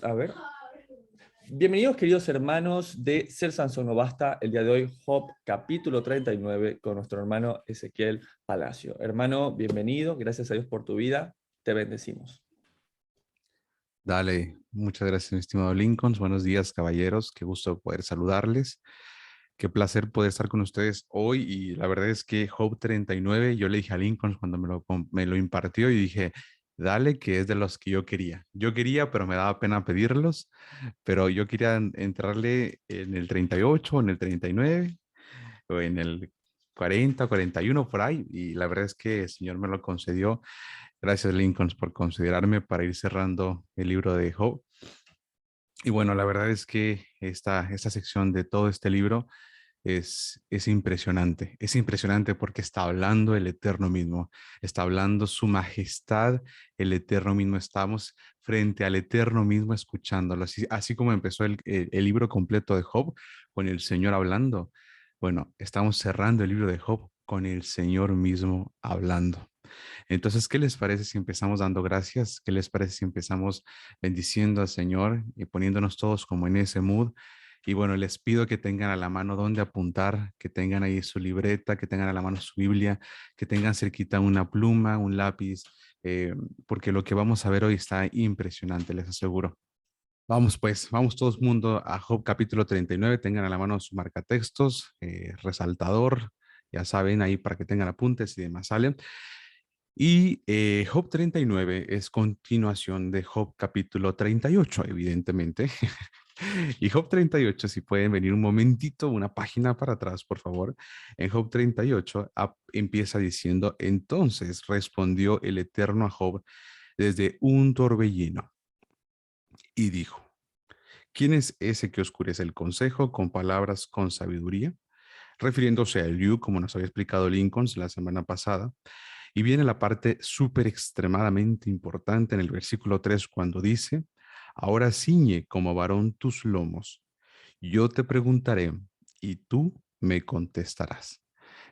A ver. Bienvenidos, queridos hermanos de Ser Sansón no Basta. El día de hoy, Job, capítulo 39, con nuestro hermano Ezequiel Palacio. Hermano, bienvenido. Gracias a Dios por tu vida. Te bendecimos. Dale, muchas gracias, mi estimado Lincoln. Buenos días, caballeros. Qué gusto poder saludarles. Qué placer poder estar con ustedes hoy. Y la verdad es que Job 39, yo le dije a Lincoln cuando me lo impartió y dije, dale, que es de los que yo quería. Yo quería, pero me daba pena pedirlos. Pero yo quería entrarle en el 38, en el 39 o en el 40, 41 por ahí. Y la verdad es que el Señor me lo concedió. Gracias, Lincoln, por considerarme para ir cerrando el libro de Job. Y bueno, la verdad es que esta sección de todo este libro es impresionante. Es impresionante porque está hablando el Eterno mismo, está hablando su majestad, el Eterno mismo. Estamos frente al Eterno mismo escuchándolo. Así como empezó el libro completo de Job con el Señor hablando. Bueno, estamos cerrando el libro de Job con el Señor mismo hablando. Entonces, ¿qué les parece si empezamos dando gracias? ¿Qué les parece si empezamos bendiciendo al Señor y poniéndonos todos como en ese mood? Y bueno, les pido que tengan a la mano donde apuntar, que tengan ahí su libreta, que tengan a la mano su Biblia, que tengan cerquita una pluma, un lápiz, porque lo que vamos a ver hoy está impresionante, les aseguro. Vamos pues, vamos todos mundo a Job capítulo 39, tengan a la mano su marcatextos, resaltador, ya saben, ahí para que tengan apuntes y demás, ¿sale? Y Job 39 es continuación de Job capítulo 38, evidentemente. Y Job 38, si pueden venir un momentito, una página para atrás, por favor. En Job 38 empieza diciendo, entonces respondió el Eterno a Job desde un torbellino y dijo, ¿quién es ese que oscurece el consejo con palabras con sabiduría? Refiriéndose a Eliú, como nos había explicado Lincoln la semana pasada. Y viene la parte súper extremadamente importante en el versículo 3 cuando dice, ahora ciñe como varón tus lomos. Yo te preguntaré y tú me contestarás.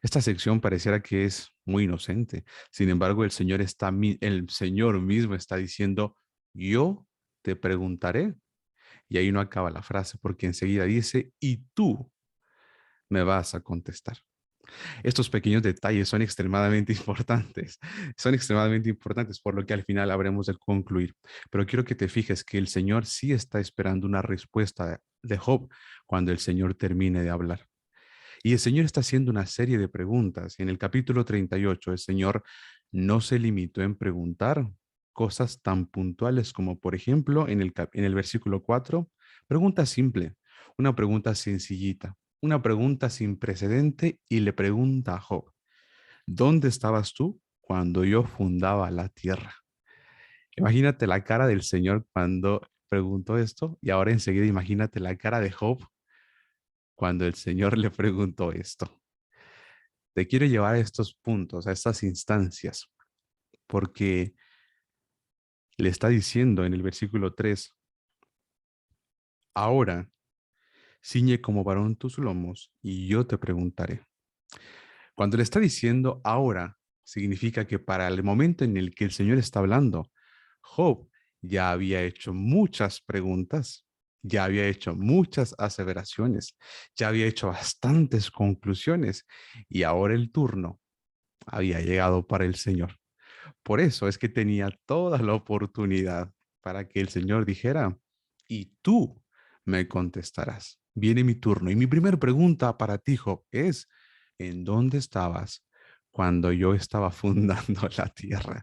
Esta sección pareciera que es muy inocente. Sin embargo, el Señor mismo está diciendo, yo te preguntaré. Y ahí no acaba la frase porque enseguida dice, y tú me vas a contestar. Estos pequeños detalles son extremadamente importantes, por lo que al final habremos de concluir. Pero quiero que te fijes que el Señor sí está esperando una respuesta de Job cuando el Señor termine de hablar. Y el Señor está haciendo una serie de preguntas. En el capítulo 38, el Señor no se limitó en preguntar cosas tan puntuales como, por ejemplo, en el versículo 4, pregunta simple, una pregunta sencillita, una pregunta sin precedente y le pregunta a Job, ¿dónde estabas tú cuando yo fundaba la tierra? Imagínate la cara del Señor cuando preguntó esto y ahora enseguida imagínate la cara de Job cuando el Señor le preguntó esto. Te quiero llevar a estos puntos, a estas instancias, porque le está diciendo en el versículo 3, ahora ciñe como varón tus lomos y yo te preguntaré. Cuando le está diciendo ahora, significa que para el momento en el que el Señor está hablando, Job ya había hecho muchas preguntas, ya había hecho muchas aseveraciones, ya había hecho bastantes conclusiones y ahora el turno había llegado para el Señor. Por eso es que tenía toda la oportunidad para que el Señor dijera, y tú me contestarás. Viene mi turno. Y mi primera pregunta para ti, Job, es, ¿en dónde estabas cuando yo estaba fundando la tierra?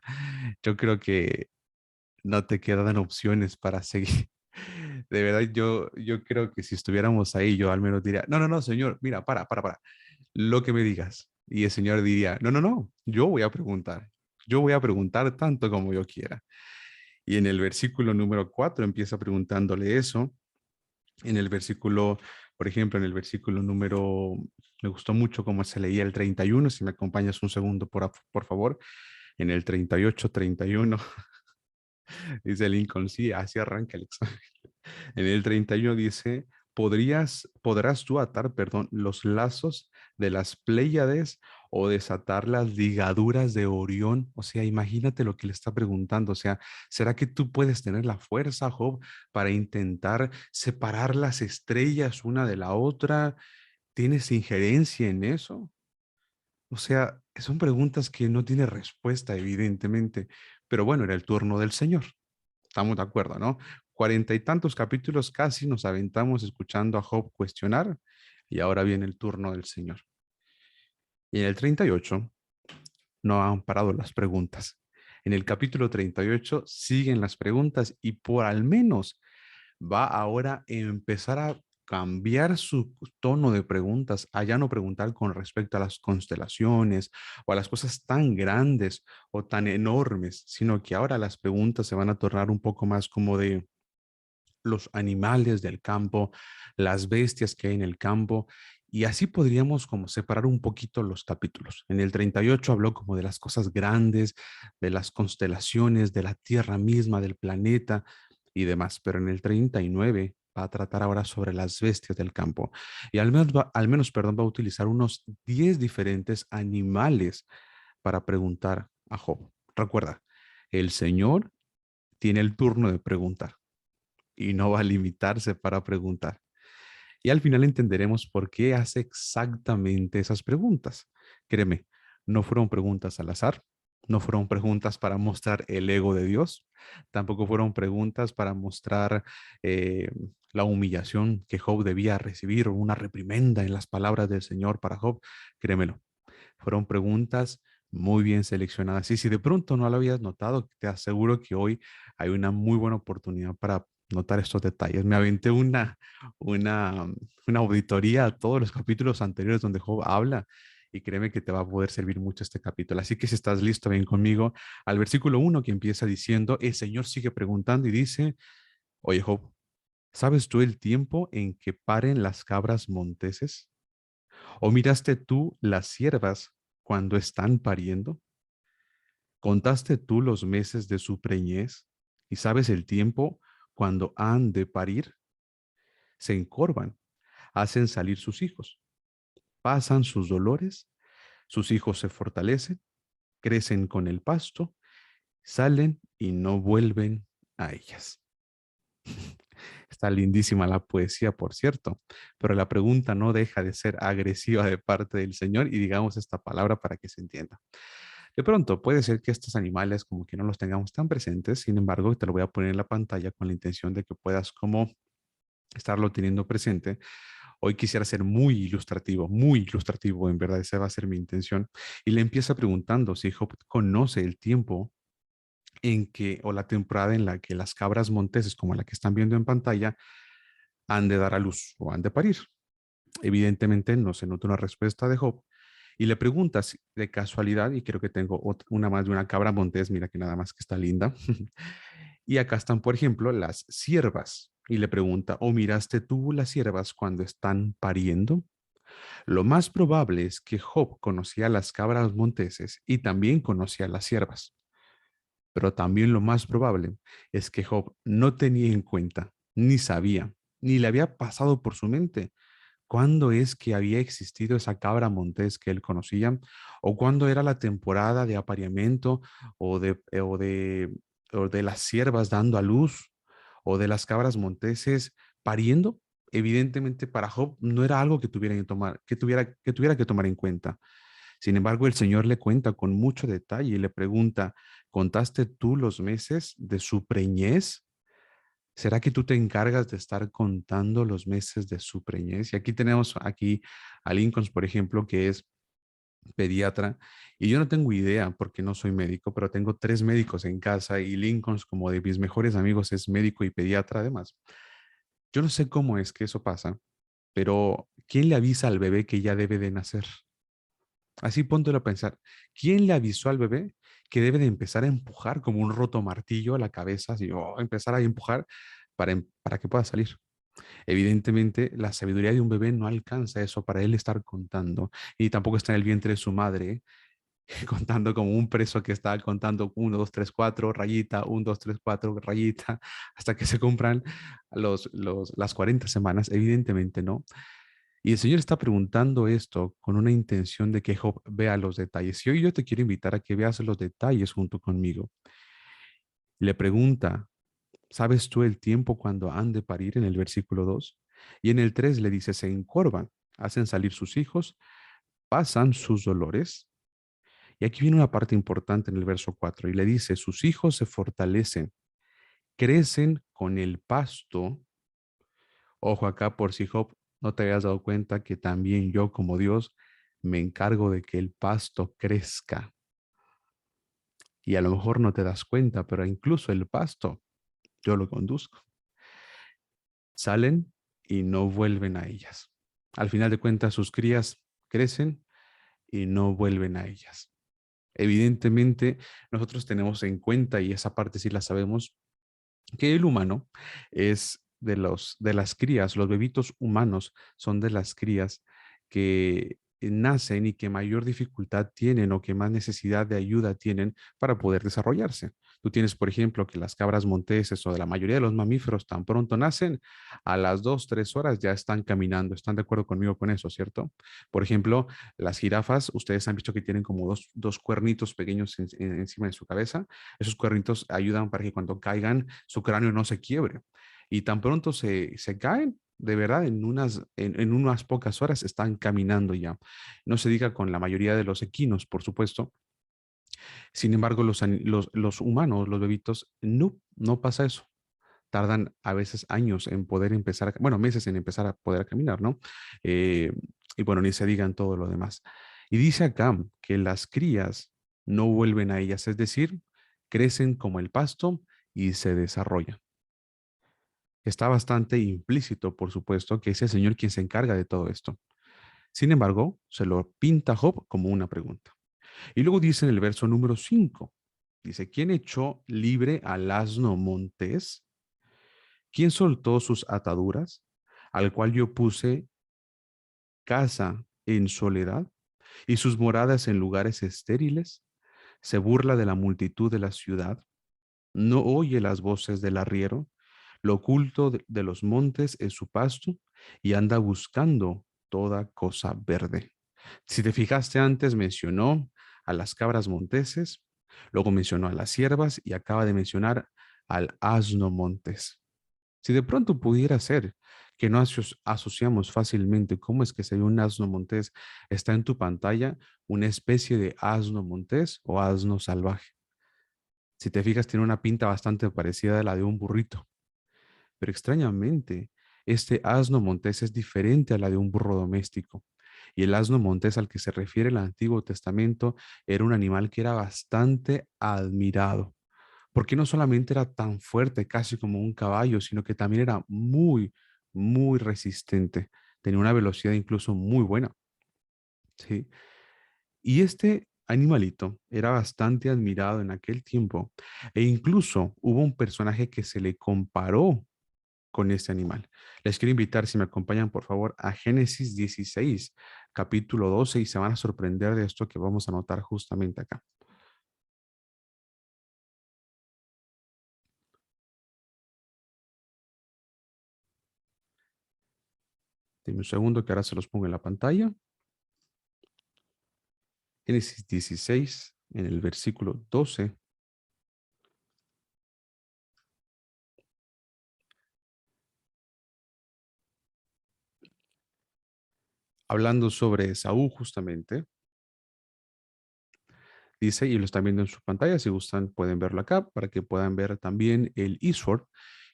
Yo creo que no te quedan opciones para seguir. De verdad, yo creo que si estuviéramos ahí, yo al menos diría, no, no, no, Señor, mira, para, lo que me digas. Y el Señor diría, no, no, no, yo voy a preguntar tanto como yo quiera. Y en el versículo número 4 empieza preguntándole eso. En el versículo, por ejemplo, en el versículo número, me gustó mucho cómo se leía el 31, si me acompañas un segundo, por favor. En el 38, 31, dice Lincoln, sí, así arranca el examen. En el 31 dice, podrás tú atar, perdón, los lazos de las Pléyades o desatar las ligaduras de Orión. O sea, imagínate lo que le está preguntando. O sea, ¿será que tú puedes tener la fuerza, Job, para intentar separar las estrellas una de la otra? ¿Tienes injerencia en eso? O sea, son preguntas que no tiene respuesta, evidentemente. Pero bueno, era el turno del Señor. Estamos de acuerdo, ¿no? 40 y tantos capítulos casi nos aventamos escuchando a Job cuestionar y ahora viene el turno del Señor. Y en el 38 no han parado las preguntas. En el capítulo 38 siguen las preguntas y por al menos va ahora a empezar a cambiar su tono de preguntas, a ya no preguntar con respecto a las constelaciones o a las cosas tan grandes o tan enormes, sino que ahora las preguntas se van a tornar un poco más como de los animales del campo, las bestias que hay en el campo, y así podríamos como separar un poquito los capítulos. En el 38 habló como de las cosas grandes, de las constelaciones, de la Tierra misma, del planeta y demás, pero en el 39 va a tratar ahora sobre las bestias del campo. Y perdón, va a utilizar unos 10 diferentes animales para preguntar a Job. Recuerda, el Señor tiene el turno de preguntar y no va a limitarse para preguntar. Y al final entenderemos por qué hace exactamente esas preguntas. Créeme, no fueron preguntas al azar, no fueron preguntas para mostrar el ego de Dios, tampoco fueron preguntas para mostrar eh, la humillación que Job debía recibir o una reprimenda en las palabras del Señor para Job. Créemelo, fueron preguntas muy bien seleccionadas. Y si de pronto no lo habías notado, te aseguro que hoy hay una muy buena oportunidad para notar estos detalles. Me aventé una, una auditoría a todos los capítulos anteriores donde Job habla y créeme que te va a poder servir mucho este capítulo. Así que si estás listo, ven conmigo al versículo 1 que empieza diciendo, el Señor sigue preguntando y dice, oye Job, ¿sabes tú el tiempo en que paren las cabras monteses? ¿O miraste tú las siervas cuando están pariendo? ¿Contaste tú los meses de su preñez y sabes el tiempo cuando han de parir? Se encorvan, hacen salir sus hijos, pasan sus dolores, sus hijos se fortalecen, crecen con el pasto, salen y no vuelven a ellas. Está lindísima la poesía, por cierto, pero la pregunta no deja de ser agresiva de parte del Señor y digamos esta palabra para que se entienda. De pronto puede ser que estos animales como que no los tengamos tan presentes, sin embargo, te lo voy a poner en la pantalla con la intención de que puedas como estarlo teniendo presente. Hoy quisiera ser muy ilustrativo, en verdad, esa va a ser mi intención. Y le empieza preguntando si Job conoce el tiempo en que, o la temporada en la que las cabras monteses, como la que están viendo en pantalla, han de dar a luz o han de parir. Evidentemente no se nota una respuesta de Job. Y le preguntas de casualidad, y creo que tengo una más de una cabra montés, mira que nada más que está linda. Y acá están, por ejemplo, las siervas. Y le pregunta, ¿o miraste tú las siervas cuando están pariendo? Lo más probable es que Job conocía a las cabras monteses y también conocía a las siervas. Pero también lo más probable es que Job no tenía en cuenta, ni sabía, ni le había pasado por su mente cuándo es que había existido esa cabra montés que él conocía, o cuándo era la temporada de apareamiento, o o de las siervas dando a luz, o de las cabras monteses pariendo. Evidentemente para Job no era algo que tuviera que tuviera que tomar en cuenta. Sin embargo, el Señor le cuenta con mucho detalle y le pregunta, ¿contaste tú los meses de su preñez? ¿Será que tú te encargas de estar contando los meses de su preñez? Y aquí tenemos a Lincoln, por ejemplo, que es pediatra, y yo no tengo idea porque no soy médico, pero tengo tres médicos en casa y Lincoln, como de mis mejores amigos, es médico y pediatra además. Yo no sé cómo es que eso pasa, pero ¿quién le avisa al bebé que ya debe de nacer? Así póntelo a pensar. ¿Quién le avisó al bebé que debe de empezar a empujar como un roto martillo a la cabeza, así, empezar a empujar para que pueda salir? Evidentemente, la sabiduría de un bebé no alcanza eso para él estar contando, y tampoco está en el vientre de su madre, contando como un preso que está contando 1, 2, 3, 4, rayita, 1, 2, 3, 4, rayita, hasta que se cumplan las 40 semanas. Evidentemente no. Y el Señor está preguntando esto con una intención de que Job vea los detalles. Y hoy yo te quiero invitar a que veas los detalles junto conmigo. Le pregunta, ¿sabes tú el tiempo cuando han de parir en el versículo 2? Y en el 3 le dice, se encorvan, hacen salir sus hijos, pasan sus dolores. Y aquí viene una parte importante en el verso 4 y le dice, sus hijos se fortalecen, crecen con el pasto. Ojo acá por si Job no te habías dado cuenta que también yo como Dios me encargo de que el pasto crezca. Y a lo mejor no te das cuenta, pero incluso el pasto yo lo conduzco. Salen y no vuelven a ellas. Al final de cuentas, sus crías crecen y no vuelven a ellas. Evidentemente, nosotros tenemos en cuenta, y esa parte sí la sabemos, que el humano es de las crías, los bebitos humanos son de las crías que nacen y que mayor dificultad tienen o que más necesidad de ayuda tienen para poder desarrollarse. Tú tienes, por ejemplo, que las cabras monteses o de la mayoría de los mamíferos tan pronto nacen, a las 2, 3 horas ya están caminando. ¿Están de acuerdo conmigo con eso, cierto? Por ejemplo, las jirafas, ustedes han visto que tienen como dos cuernitos pequeños encima de su cabeza. Esos cuernitos ayudan para que cuando caigan su cráneo no se quiebre. Y tan pronto se caen, de verdad, en unas pocas horas están caminando ya. No se diga con la mayoría de los equinos, por supuesto. Sin embargo, los humanos, los bebitos, no pasa eso. Tardan a veces años en poder empezar, bueno, meses en empezar a poder caminar, ¿no? Eh, y bueno, ni se digan todo lo demás. Y dice acá que las crías no vuelven a ellas, es decir, crecen como el pasto y se desarrollan. Está bastante implícito, por supuesto, que es el Señor quien se encarga de todo esto. Sin embargo, se lo pinta Job como una pregunta. Y luego dice en el verso número 5, dice, ¿quién echó libre al asno montés? ¿Quién soltó sus ataduras? Al cual yo puse casa en soledad y sus moradas en lugares estériles. Se burla de la multitud de la ciudad. No oye las voces del arriero. Lo oculto de los montes es su pasto y anda buscando toda cosa verde. Si te fijaste antes, mencionó a las cabras monteses, luego mencionó a las ciervas y acaba de mencionar al asno montés. Si de pronto pudiera ser que no asociamos fácilmente cómo es que se ve un asno montés, está en tu pantalla una especie de asno montés o asno salvaje. Si te fijas, tiene una pinta bastante parecida a la de un burrito. Pero extrañamente, este asno montés es diferente a la de un burro doméstico. Y el asno montés al que se refiere el Antiguo Testamento era un animal que era bastante admirado, porque no solamente era tan fuerte, casi como un caballo, sino que también era muy resistente. Tenía una velocidad incluso muy buena, ¿sí? Y este animalito era bastante admirado en aquel tiempo e incluso hubo un personaje que se le comparó con este animal. Les quiero invitar, si me acompañan, por favor, a Génesis 16, capítulo 12, y se van a sorprender de esto que vamos a notar justamente acá. Dime un segundo que ahora se los pongo en la pantalla. Génesis 16, en el versículo 12, hablando sobre Esaú justamente, dice, y lo están viendo en su pantalla, si gustan pueden verlo acá para que puedan ver también el eSword,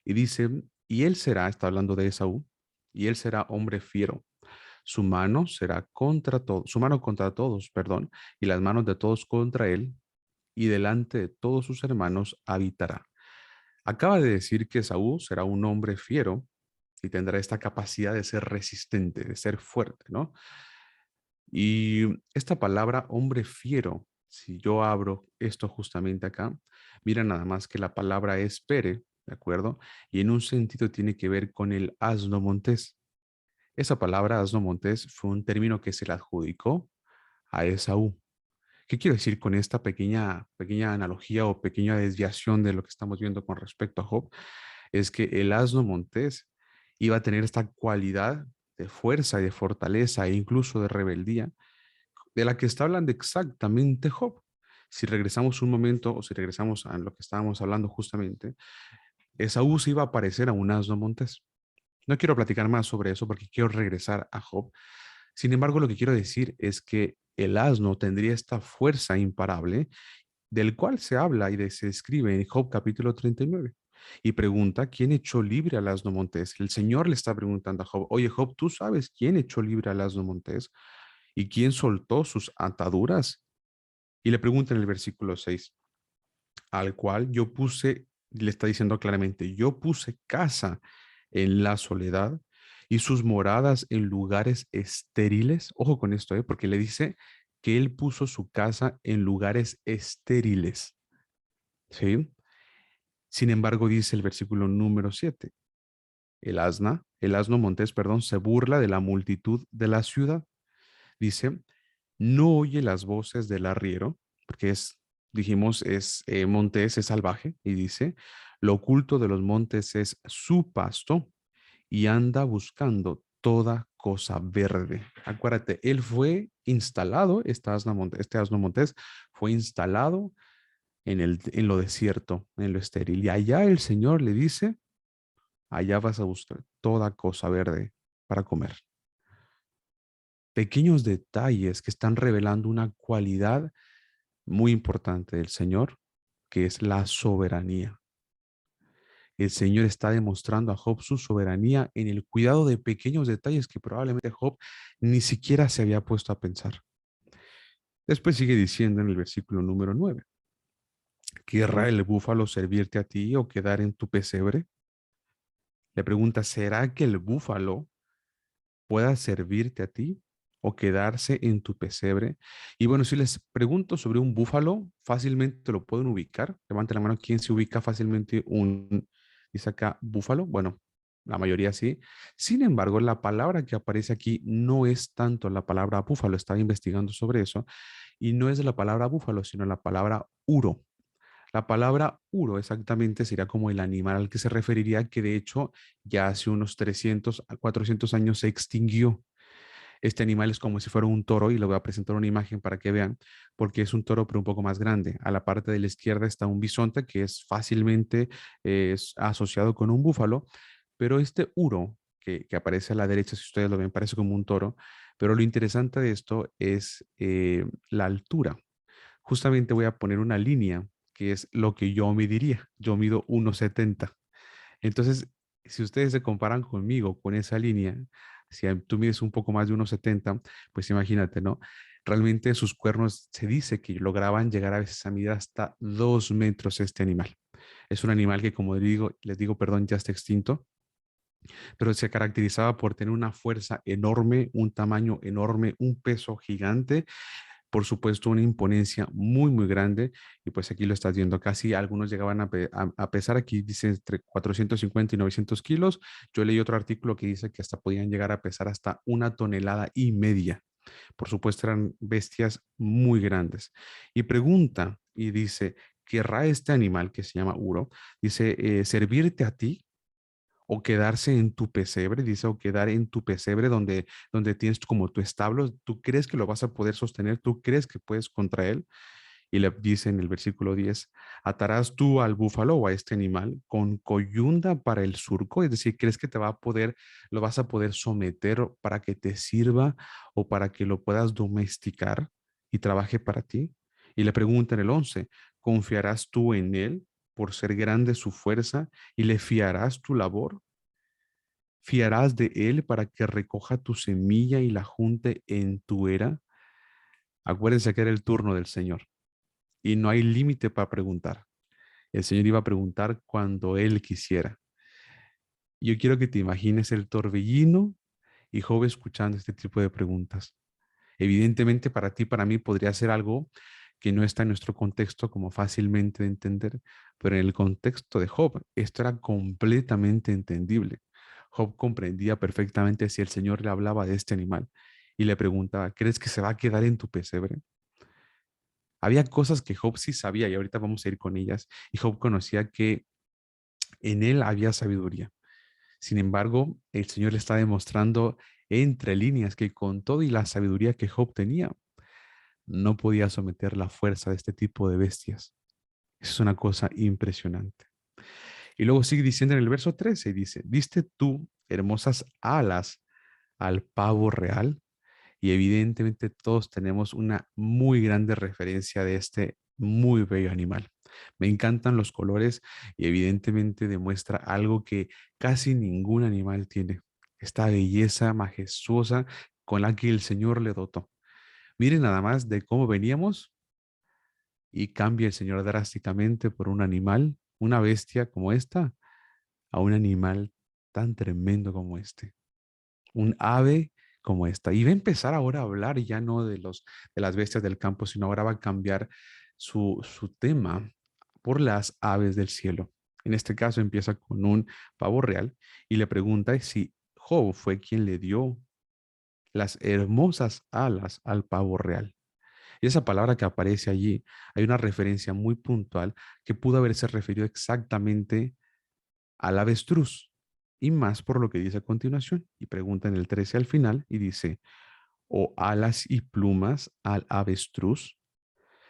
y dice, y él será, está hablando de Esaú, y él será hombre fiero. Su mano será contra todos, su mano contra todos, perdón, y las manos de todos contra él, y delante de todos sus hermanos habitará. Acaba de decir que Esaú será un hombre fiero y tendrá esta capacidad de ser resistente, de ser fuerte, ¿no? Y esta palabra hombre fiero, si yo abro esto justamente acá, mira nada más que la palabra es pere, ¿de acuerdo? Y en un sentido tiene que ver con el asno montés. Esa palabra asno montés fue un término que se le adjudicó a Esaú. ¿Qué quiero decir con esta pequeña analogía o pequeña desviación de lo que estamos viendo con respecto a Job? Es que el asno montés iba a tener esta cualidad de fuerza y de fortaleza e incluso de rebeldía, de la que está hablando exactamente Job. Si regresamos un momento o si regresamos a lo que estábamos hablando justamente, Esaú se iba a parecer a un asno montés. No quiero platicar más sobre eso porque quiero regresar a Job. Sin embargo, lo que quiero decir es que el asno tendría esta fuerza imparable del cual se habla y se describe en Job capítulo 39. Y pregunta, ¿quién echó libre al asno montés? El Señor le está preguntando a Job, oye Job, ¿tú sabes quién echó libre al asno montés? ¿Y quién soltó sus ataduras? Y le pregunta en el versículo 6, al cual yo puse, le está diciendo claramente, yo puse casa en la soledad y sus moradas en lugares estériles. Ojo con esto, porque le dice que él puso su casa en lugares estériles. ¿Sí? Sin embargo, dice el versículo número 7, el asno montés, perdón, se burla de la multitud de la ciudad. Dice, no oye las voces del arriero, porque dijimos, montés es salvaje, y dice, lo oculto de los montes es su pasto y anda buscando toda cosa verde. Acuérdate, él fue instalado, este asno montés fue instalado en lo desierto, en lo estéril. Y allá el Señor le dice, allá vas a buscar toda cosa verde para comer. Pequeños detalles que están revelando una cualidad muy importante del Señor, que es la soberanía. El Señor está demostrando a Job su soberanía en el cuidado de pequeños detalles que probablemente Job ni siquiera se había puesto a pensar. Después sigue diciendo en el versículo número 9, ¿querrá el búfalo servirte a ti o quedar en tu pesebre? Le pregunta, ¿será que el búfalo pueda servirte a ti o quedarse en tu pesebre? Y bueno, si les pregunto sobre un búfalo, fácilmente lo pueden ubicar. Levante la mano, ¿quién se ubica fácilmente dice acá, búfalo? Bueno, la mayoría sí. Sin embargo, la palabra que aparece aquí no es tanto la palabra búfalo. Estaba investigando sobre eso y no es la palabra búfalo, sino la palabra uro. La palabra uro exactamente sería como el animal al que se referiría, que de hecho ya hace unos 300 a 400 años se extinguió. Este animal es como si fuera un toro y le voy a presentar una imagen para que vean, porque es un toro pero un poco más grande. A la parte de la izquierda está un bisonte que es fácilmente asociado con un búfalo, pero este uro que aparece a la derecha, si ustedes lo ven, parece como un toro, pero lo interesante de esto es la altura. Justamente voy a poner una línea que es lo que yo mediría. Yo mido 1,70. Entonces, si ustedes se comparan conmigo con esa línea, si tú mides un poco más de 1,70, pues imagínate, ¿no? Realmente sus cuernos se dice que lograban llegar a veces a medir hasta 2 metros este animal. Es un animal que, como les digo, perdón, ya está extinto, pero se caracterizaba por tener una fuerza enorme, un tamaño enorme, un peso gigante, por supuesto, una imponencia muy, muy grande. Y pues aquí lo estás viendo, casi algunos llegaban a pesar, aquí dice entre 450 y 900 kilos. Yo leí otro artículo que dice que hasta podían llegar a pesar hasta 1,5 toneladas. Por supuesto, eran bestias muy grandes. Y pregunta y dice, ¿querrá este animal que se llama Uro? Dice, servirte a ti o quedarse en tu pesebre, dice, o quedar en tu pesebre donde tienes como tu establo, tú crees que lo vas a poder sostener, tú crees que puedes contra él. Y le dice en el versículo 10, atarás tú al búfalo o a este animal con coyunda para el surco, es decir, crees que lo vas a poder someter para que te sirva o para que lo puedas domesticar y trabaje para ti. Y le pregunta en el 11, ¿confiarás tú en él por ser grande su fuerza y le fiarás tu labor? ¿Fiarás de él para que recoja tu semilla y la junte en tu era? Acuérdense que era el turno del Señor y no hay límite para preguntar. El Señor iba a preguntar cuando Él quisiera. Yo quiero que te imagines el torbellino y Job escuchando este tipo de preguntas. Evidentemente para ti, para mí podría ser algo que no está en nuestro contexto como fácilmente de entender, pero en el contexto de Job esto era completamente entendible. Job comprendía perfectamente si el Señor le hablaba de este animal y le preguntaba, ¿crees que se va a quedar en tu pesebre? Había cosas que Job sí sabía y ahorita vamos a ir con ellas. Y Job conocía que en él había sabiduría. Sin embargo, el Señor le está demostrando entre líneas que con todo y la sabiduría que Job tenía, no podía someter la fuerza de este tipo de bestias. Eso es una cosa impresionante. Y luego sigue diciendo en el verso 13, dice, ¿diste tú hermosas alas al pavo real? Y evidentemente todos tenemos una muy grande referencia de este muy bello animal. Me encantan los colores y evidentemente demuestra algo que casi ningún animal tiene. Esta belleza majestuosa con la que el Señor le dotó. Miren nada más de cómo veníamos y cambia el Señor drásticamente por un animal, una bestia como esta, a un animal tan tremendo como este, un ave como esta. Y va a empezar ahora a hablar ya no de las bestias del campo, sino ahora va a cambiar su tema por las aves del cielo. En este caso empieza con un pavo real y le pregunta si Job fue quien le dio las hermosas alas al pavo real. Y esa palabra que aparece allí, hay una referencia muy puntual que pudo haberse referido exactamente al avestruz, y más por lo que dice a continuación. Y pregunta en el 13 al final y dice, o alas y plumas al avestruz.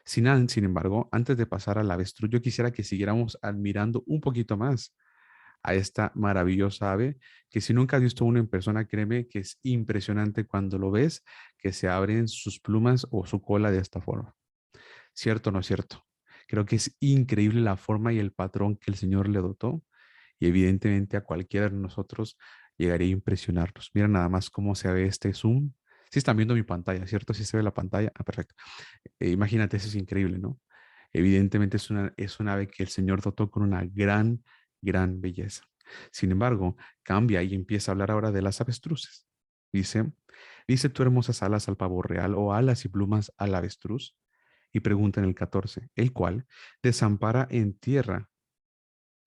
Sin embargo, antes de pasar al avestruz, yo quisiera que siguiéramos admirando un poquito más a esta maravillosa ave, que si nunca has visto uno en persona, créeme que es impresionante cuando lo ves, que se abren sus plumas o su cola de esta forma. ¿Cierto o no es cierto? Creo que es increíble la forma y el patrón que el Señor le dotó y evidentemente a cualquiera de nosotros llegaría a impresionarnos. Mira nada más cómo se ve este zoom. Si están viendo mi pantalla, ¿cierto? Si se ve la pantalla. Ah, perfecto. Imagínate, eso es increíble, ¿no? Evidentemente es una ave que el Señor dotó con una gran belleza. Sin embargo, cambia y empieza a hablar ahora de las avestruces. Dice, dice tú hermosas alas al pavo real o alas y plumas al avestruz. Y pregunta en el 14, el cual desampara en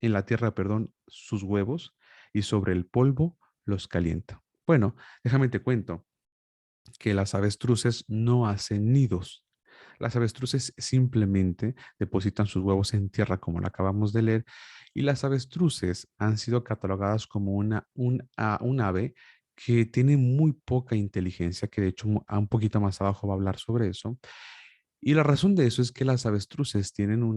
la tierra, perdón, sus huevos y sobre el polvo los calienta. Bueno, déjame te cuento que las avestruces no hacen nidos. Las avestruces simplemente depositan sus huevos en tierra, como lo acabamos de leer, y las avestruces han sido catalogadas como un ave que tiene muy poca inteligencia, que de hecho un poquito más abajo va a hablar sobre eso, y la razón de eso es que las avestruces tienen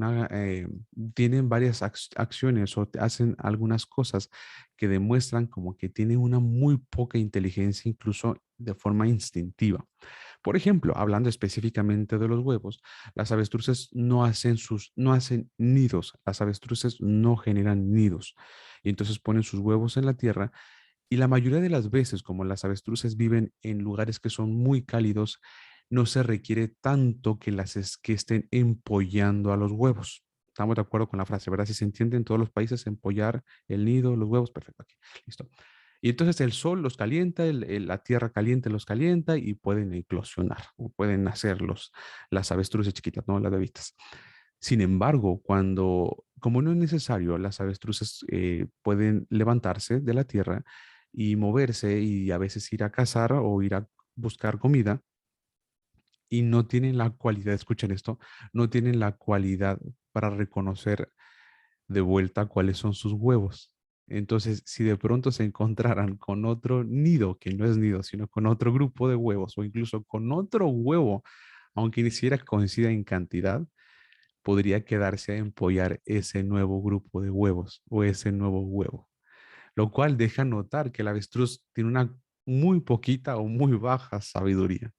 varias acciones o hacen algunas cosas que demuestran como que tienen una muy poca inteligencia, incluso de forma instintiva. Por ejemplo, hablando específicamente de los huevos, las avestruces no hacen nidos, las avestruces no generan nidos. Y entonces ponen sus huevos en la tierra y la mayoría de las veces, como las avestruces viven en lugares que son muy cálidos, no se requiere tanto que estén empollando a los huevos. Estamos de acuerdo con la frase, ¿verdad? Si se entiende en todos los países, empollar el nido, los huevos, perfecto. Aquí, listo. Y entonces el sol los calienta, la tierra caliente los calienta y pueden eclosionar o pueden nacer las avestruces chiquitas, ¿no? Las bebitas. Sin embargo, como no es necesario, las avestruces pueden levantarse de la tierra y moverse y a veces ir a cazar o ir a buscar comida y no tienen la cualidad, escuchen esto, no tienen la cualidad para reconocer de vuelta cuáles son sus huevos. Entonces, si de pronto se encontraran con otro nido, que no es nido, sino con otro grupo de huevos o incluso con otro huevo, aunque ni siquiera coincida en cantidad, podría quedarse a empollar ese nuevo grupo de huevos o ese nuevo huevo, lo cual deja notar que el avestruz tiene una muy poquita o muy baja sabiduría.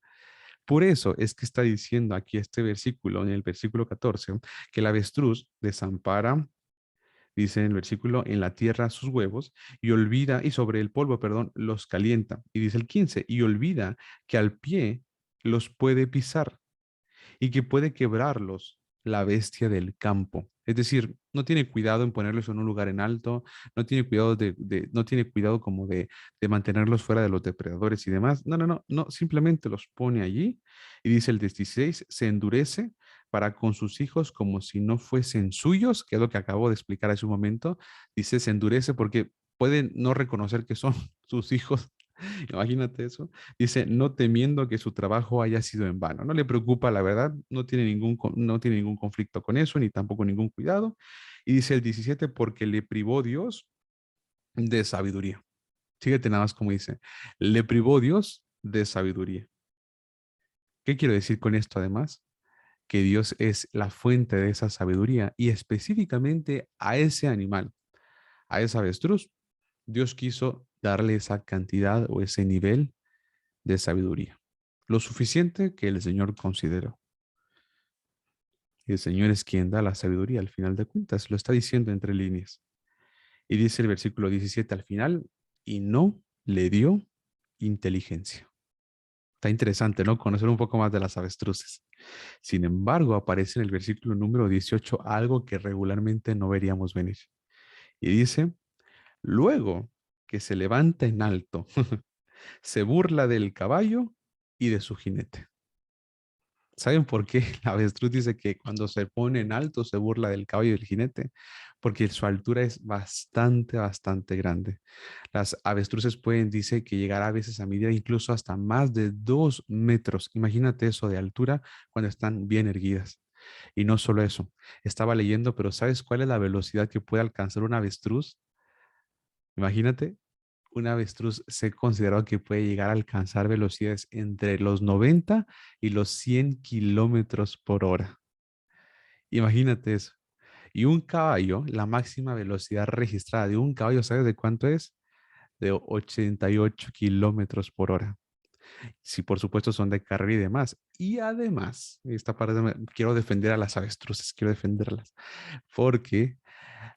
Por eso es que está diciendo aquí este versículo, en el versículo 14, que el avestruz desampara, dice en el versículo, en la tierra sus huevos y olvida, y sobre el polvo, perdón, los calienta. Y dice el 15, y olvida que al pie los puede pisar y que puede quebrarlos la bestia del campo. Es decir, no tiene cuidado en ponerlos en un lugar en alto, no tiene cuidado no tiene cuidado como de mantenerlos fuera de los depredadores y demás. No, simplemente los pone allí y dice el 16, se endurece para con sus hijos como si no fuesen suyos, que es lo que acabo de explicar hace un momento. Dice, se endurece porque pueden no reconocer que son sus hijos. Imagínate eso. Dice, no temiendo que su trabajo haya sido en vano. No le preocupa, la verdad, no tiene ningún conflicto con eso, ni tampoco ningún cuidado. Y dice el 17, porque le privó Dios de sabiduría. Fíjate nada más como dice, le privó Dios de sabiduría. ¿Qué quiero decir con esto además? Que Dios es la fuente de esa sabiduría y específicamente a ese animal, a esa avestruz, Dios quiso darle esa cantidad o ese nivel de sabiduría, lo suficiente que el Señor consideró. Y el Señor es quien da la sabiduría al final de cuentas, lo está diciendo entre líneas. Y dice el versículo 17 al final, y no le dio inteligencia. Está interesante, ¿no? Conocer un poco más de las avestruces. Sin embargo, aparece en el versículo número 18 algo que regularmente no veríamos venir. Y dice, luego que se levanta en alto, se burla del caballo y de su jinete. ¿Saben por qué la avestruz dice que cuando se pone en alto se burla del caballo y del jinete? Porque su altura es bastante, bastante grande. Las avestruces pueden, dice, que llegar a veces a medir incluso hasta más de 2 metros. Imagínate eso de altura cuando están bien erguidas. Y no solo eso, estaba leyendo, pero ¿sabes cuál es la velocidad que puede alcanzar una avestruz? Imagínate, una avestruz se considera que puede llegar a alcanzar velocidades entre los 90 y los 100 kilómetros por hora. Imagínate eso. Y un caballo, la máxima velocidad registrada de un caballo, ¿sabes de cuánto es? De 88 kilómetros por hora. Si por supuesto son de carrera y demás. Y además, esta parte quiero defender a las avestruces, quiero defenderlas, porque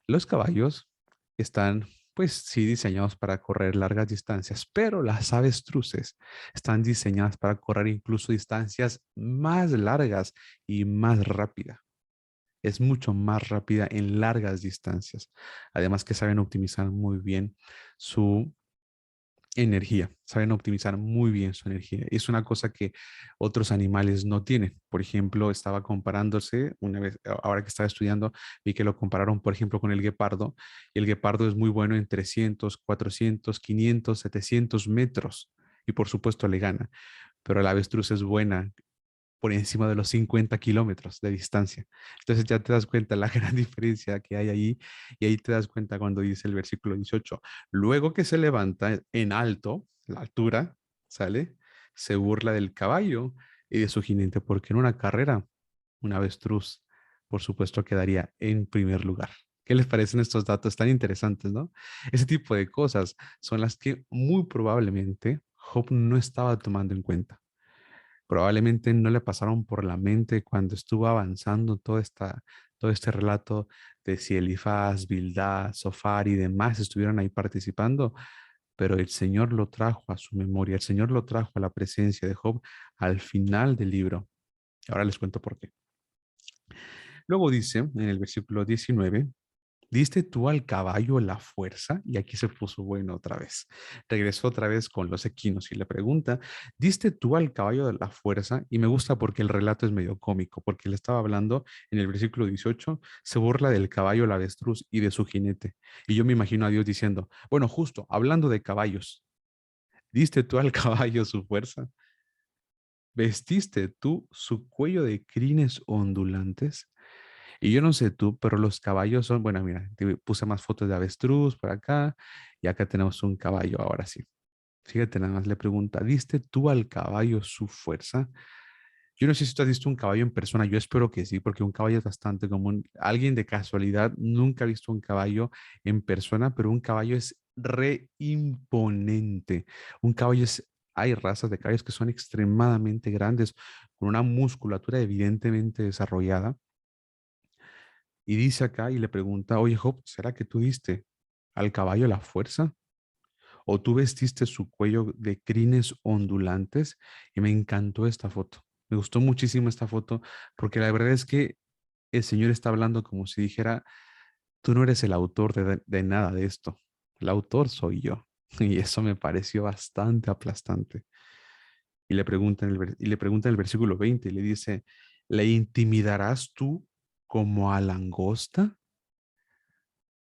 los caballos están, pues sí, diseñados para correr largas distancias, pero las avestruces están diseñadas para correr incluso distancias más largas y más rápidas. Es mucho más rápida en largas distancias. Además que saben optimizar muy bien su energía, saben optimizar muy bien su energía. Es una cosa que otros animales no tienen. Por ejemplo, estaba comparándose una vez, ahora que estaba estudiando, vi que lo compararon, por ejemplo, con el guepardo. Y el guepardo es muy bueno en 300, 400, 500, 700 metros. Y por supuesto le gana. Pero la avestruz es buena por encima de los 50 kilómetros de distancia. Entonces ya te das cuenta la gran diferencia que hay ahí y ahí te das cuenta cuando dice el versículo 18, luego que se levanta en alto, la altura, ¿sale? Se burla del caballo y de su jinete porque en una carrera, un avestruz, por supuesto, quedaría en primer lugar. ¿Qué les parecen estos datos tan interesantes, no? Ese tipo de cosas son las que muy probablemente Job no estaba tomando en cuenta. Probablemente no le pasaron por la mente cuando estuvo avanzando todo este relato de si Elifaz, Bildad, Sofar y demás estuvieron ahí participando, pero el Señor lo trajo a su memoria, el Señor lo trajo a la presencia de Job al final del libro. Ahora les cuento por qué. Luego dice en el versículo 19, ¿diste tú al caballo la fuerza? Y aquí se puso bueno otra vez. Regresó otra vez con los equinos y le pregunta, ¿diste tú al caballo la fuerza? Y me gusta porque el relato es medio cómico, porque le estaba hablando en el versículo 18, se burla del caballo, la avestruz y de su jinete. Y yo me imagino a Dios diciendo, bueno, justo, hablando de caballos, ¿diste tú al caballo su fuerza? ¿Vestiste tú su cuello de crines ondulantes? Y yo no sé tú, pero los caballos son, bueno, mira, te puse más fotos de avestruz por acá y acá tenemos un caballo ahora sí. Fíjate, nada más le pregunta, ¿diste tú al caballo su fuerza? Yo no sé si tú has visto un caballo en persona, yo espero que sí, porque un caballo es bastante común. Alguien de casualidad nunca ha visto un caballo en persona, pero un caballo es re imponente. Un caballo es, hay razas de caballos que son extremadamente grandes, con una musculatura evidentemente desarrollada y dice acá y le pregunta, oye Job, ¿será que tú diste al caballo la fuerza? ¿O tú vestiste su cuello de crines ondulantes? Y me encantó esta foto. Me gustó muchísimo esta foto porque la verdad es que el Señor está hablando como si dijera, tú no eres el autor de nada de esto. El autor soy yo. Y eso me pareció bastante aplastante. Y le pregunta en el versículo 20 y le dice, ¿le intimidarás tú como a langosta?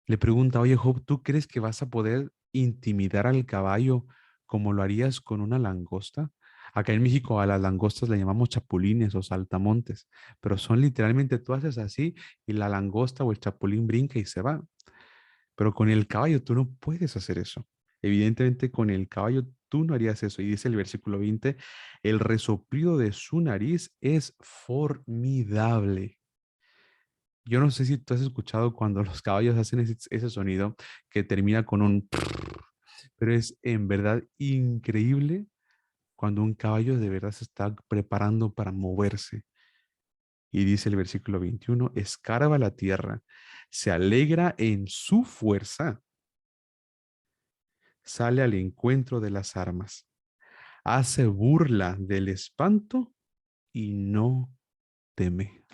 Le pregunta, oye Job, ¿tú crees que vas a poder intimidar al caballo como lo harías con una langosta? Acá en México a las langostas le llamamos chapulines o saltamontes, pero son literalmente tú haces así y la langosta o el chapulín brinca y se va. Pero con el caballo tú no puedes hacer eso. Evidentemente con el caballo tú no harías eso. Y dice el versículo 20, el resoplido de su nariz es formidable. Yo no sé si tú has escuchado cuando los caballos hacen ese sonido que termina con un prrr, pero es en verdad increíble cuando un caballo de verdad se está preparando para moverse. Y dice el versículo 21, escarba la tierra, se alegra en su fuerza, sale al encuentro de las armas, hace burla del espanto y no teme.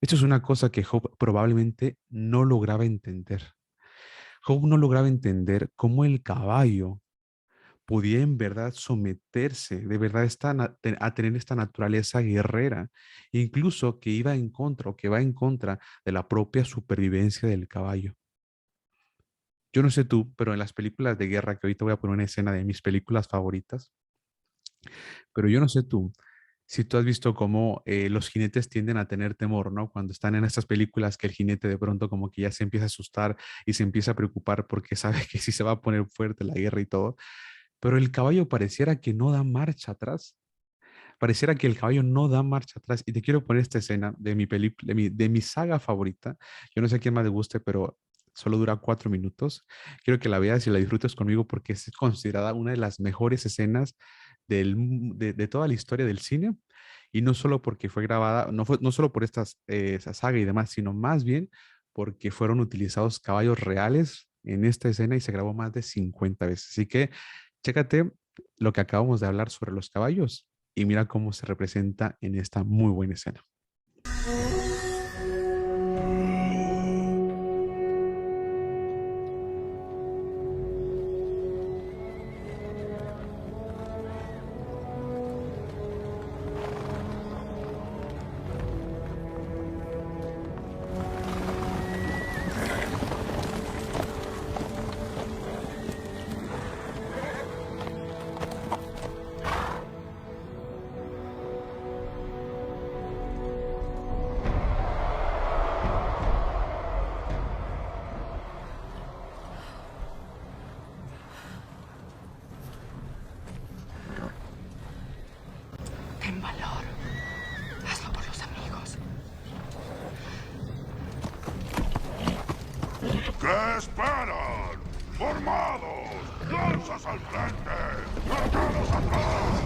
Esto es una cosa que Job probablemente no lograba entender. Job no lograba entender cómo el caballo podía en verdad someterse, de verdad a tener esta naturaleza guerrera, incluso que iba en contra o que va en contra de la propia supervivencia del caballo. Yo no sé tú, pero en las películas de guerra, que ahorita voy a poner una escena de mis películas favoritas, pero yo no sé tú, si tú has visto cómo los jinetes tienden a tener temor, ¿no? Cuando están en estas películas que el jinete de pronto como que ya se empieza a asustar y se empieza a preocupar porque sabe que sí se va a poner fuerte la guerra y todo, pero el caballo pareciera que no da marcha atrás. Pareciera que el caballo no da marcha atrás. Y te quiero poner esta escena de mi película, de mi saga favorita. Yo no sé a quién más le guste, pero solo dura 4 minutos. Quiero que la veas y la disfrutes conmigo porque es considerada una de las mejores escenas de toda la historia del cine. Y no solo porque fue grabada, no solo por esa saga y demás, sino más bien porque fueron utilizados caballos reales en esta escena y se grabó más de 50 veces. Así que chécate lo que acabamos de hablar sobre los caballos y mira cómo se representa en esta muy buena escena. Ten valor. Hazlo por los amigos. ¿Qué esperan? ¡Formados! ¡Lanzas al frente! ¡Marcados atrás!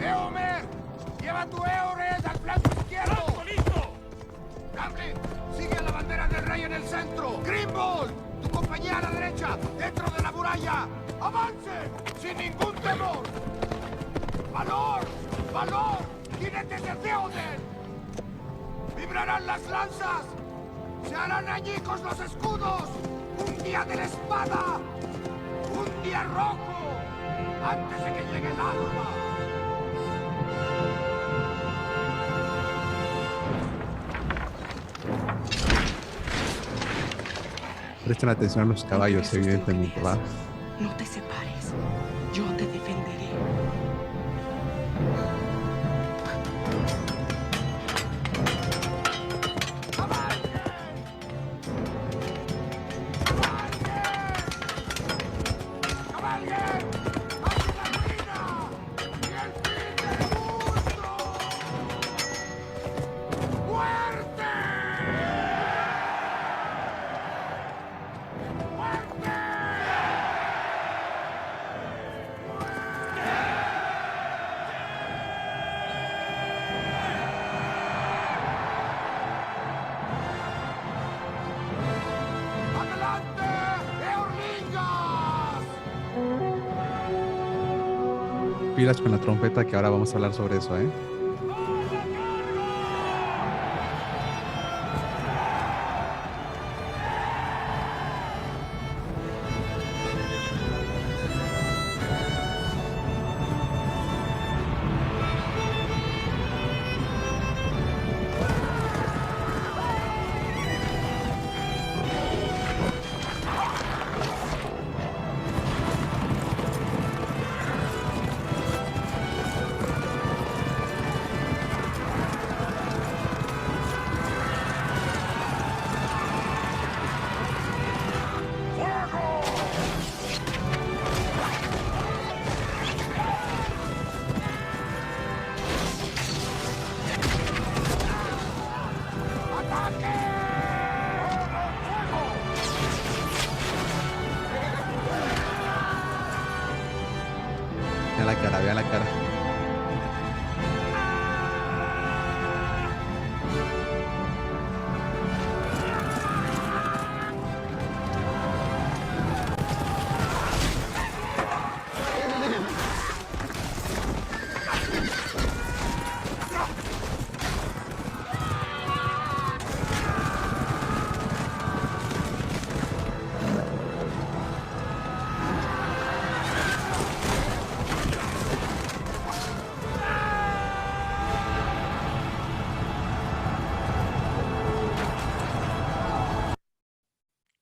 ¡Eomer! ¡Lleva tu Eored al flanco izquierdo! ¡Listo! ¡Ramlin! ¡Sigue a la bandera del rey en el centro! ¡Grimble! ¡Tu compañía a la derecha! ¡Dentro de la muralla! ¡Avance! ¡Sin ningún temor! ¡Valor! ¡Valor! ¡Jinetes de Theoden! ¡Vibrarán las lanzas! ¡Se harán añicos los escudos! ¡Un día de la espada! ¡Un día rojo! ¡Antes de que llegue el alba! Presten atención a los caballos, evidentemente, ¿va? No te separes. Yo te defenderé. ¡Cabalguen! ¡Hacia la ruina! ¡Y el fin del mundo! ¡Muerte! ¡Muerte! ¡Adelante! ¡Eorlingas! Pilas con la trompeta que ahora vamos a hablar sobre eso, ¿eh? la cara, vean la cara.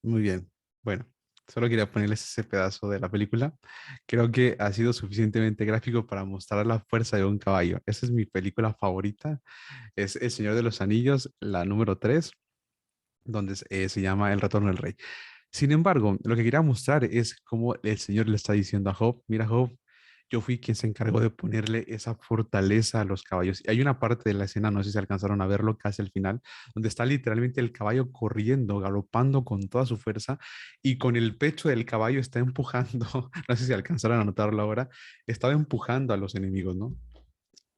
Muy bien. Bueno, solo quería ponerles ese pedazo de la película. Creo que ha sido suficientemente gráfico para mostrar la fuerza de un caballo. Esa es mi película favorita. Es El Señor de los Anillos, la número 3, donde se llama El Retorno del Rey. Sin embargo, lo que quería mostrar es cómo el Señor le está diciendo a Job, mira Job, yo fui quien se encargó de ponerle esa fortaleza a los caballos. Y hay una parte de la escena, no sé si alcanzaron a verlo casi al final, donde está literalmente el caballo corriendo, galopando con toda su fuerza y con el pecho del caballo está empujando, no sé si alcanzaron a notarlo ahora, estaba empujando a los enemigos, ¿no?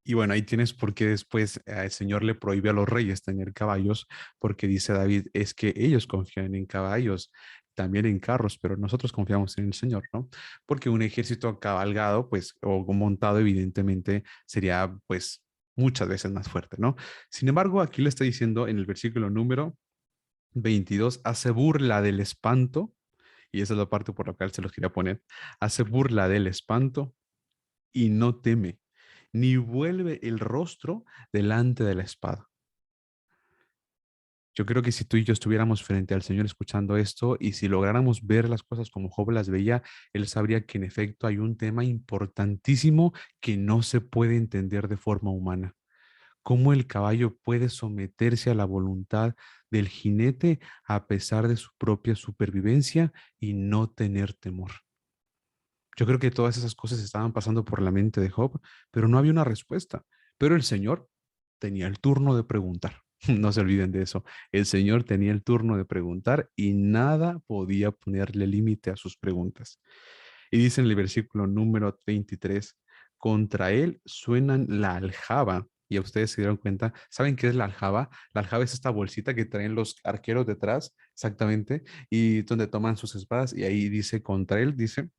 Y bueno, ahí tienes por qué después el Señor le prohíbe a los reyes tener caballos, porque dice David, es que ellos confían en caballos, también en carros, pero nosotros confiamos en el Señor, ¿no? Porque un ejército cabalgado, pues, o montado, evidentemente, sería, pues, muchas veces más fuerte, ¿no? Sin embargo, aquí le está diciendo en el versículo número 22, hace burla del espanto, y esa es la parte por la cual se los quería poner, hace burla del espanto y no teme, ni vuelve el rostro delante de la espada. Yo creo que si tú y yo estuviéramos frente al Señor escuchando esto y si lográramos ver las cosas como Job las veía, él sabría que en efecto hay un tema importantísimo que no se puede entender de forma humana. ¿Cómo el caballo puede someterse a la voluntad del jinete a pesar de su propia supervivencia y no tener temor? Yo creo que todas esas cosas estaban pasando por la mente de Job, pero no había una respuesta. Pero el Señor tenía el turno de preguntar. No se olviden de eso. El Señor tenía el turno de preguntar y nada podía ponerle límite a sus preguntas. Y dice en el versículo número 23, contra él suenan la aljaba. Y a ustedes se dieron cuenta, ¿saben qué es la aljaba? La aljaba es esta bolsita que traen los arqueros detrás, exactamente, y donde toman sus espadas. Y ahí dice contra él, dice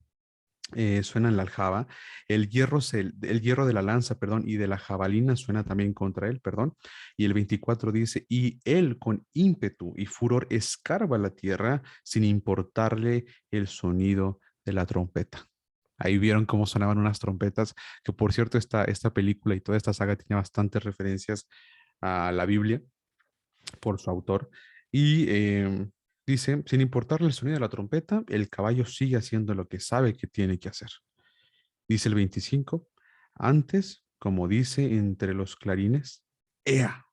suena en la aljaba, el hierro de la lanza, perdón, y de la jabalina suena también contra él, perdón, y el 24 dice, y él con ímpetu y furor escarba la tierra sin importarle el sonido de la trompeta. Ahí vieron cómo sonaban unas trompetas, que por cierto esta película y toda esta saga tiene bastantes referencias a la Biblia por su autor. Y dice, sin importarle el sonido de la trompeta, el caballo sigue haciendo lo que sabe que tiene que hacer. Dice el 25, antes, como dice entre los clarines, ¡ea!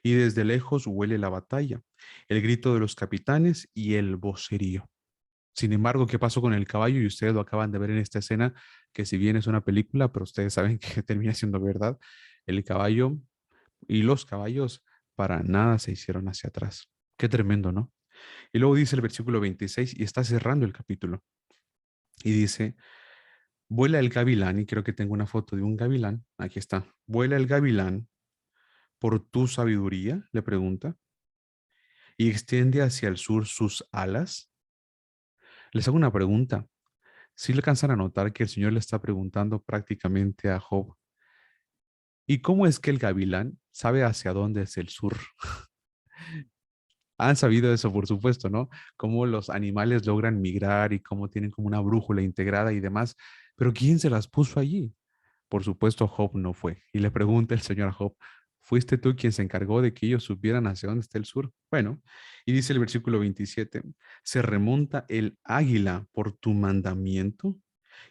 Y desde lejos huele la batalla, el grito de los capitanes y el vocerío. Sin embargo, ¿qué pasó con el caballo? Y ustedes lo acaban de ver en esta escena, que si bien es una película, pero ustedes saben que termina siendo verdad. El caballo y los caballos para nada se hicieron hacia atrás. Qué tremendo, ¿no? Y luego dice el versículo 26 y está cerrando el capítulo. Y dice, vuela el gavilán, y creo que tengo una foto de un gavilán. Aquí está. Vuela el gavilán por tu sabiduría, le pregunta, y extiende hacia el sur sus alas. Les hago una pregunta. Si le alcanzan a notar que el Señor le está preguntando prácticamente a Job, ¿y cómo es que el gavilán sabe hacia dónde es el sur? Han sabido eso, por supuesto, ¿no? Cómo los animales logran migrar y cómo tienen como una brújula integrada y demás. Pero ¿quién se las puso allí? Por supuesto, Job no fue. Y le pregunta el Señor a Job, ¿fuiste tú quien se encargó de que ellos supieran hacia dónde está el sur? Bueno, y dice el versículo 27, se remonta el águila por tu mandamiento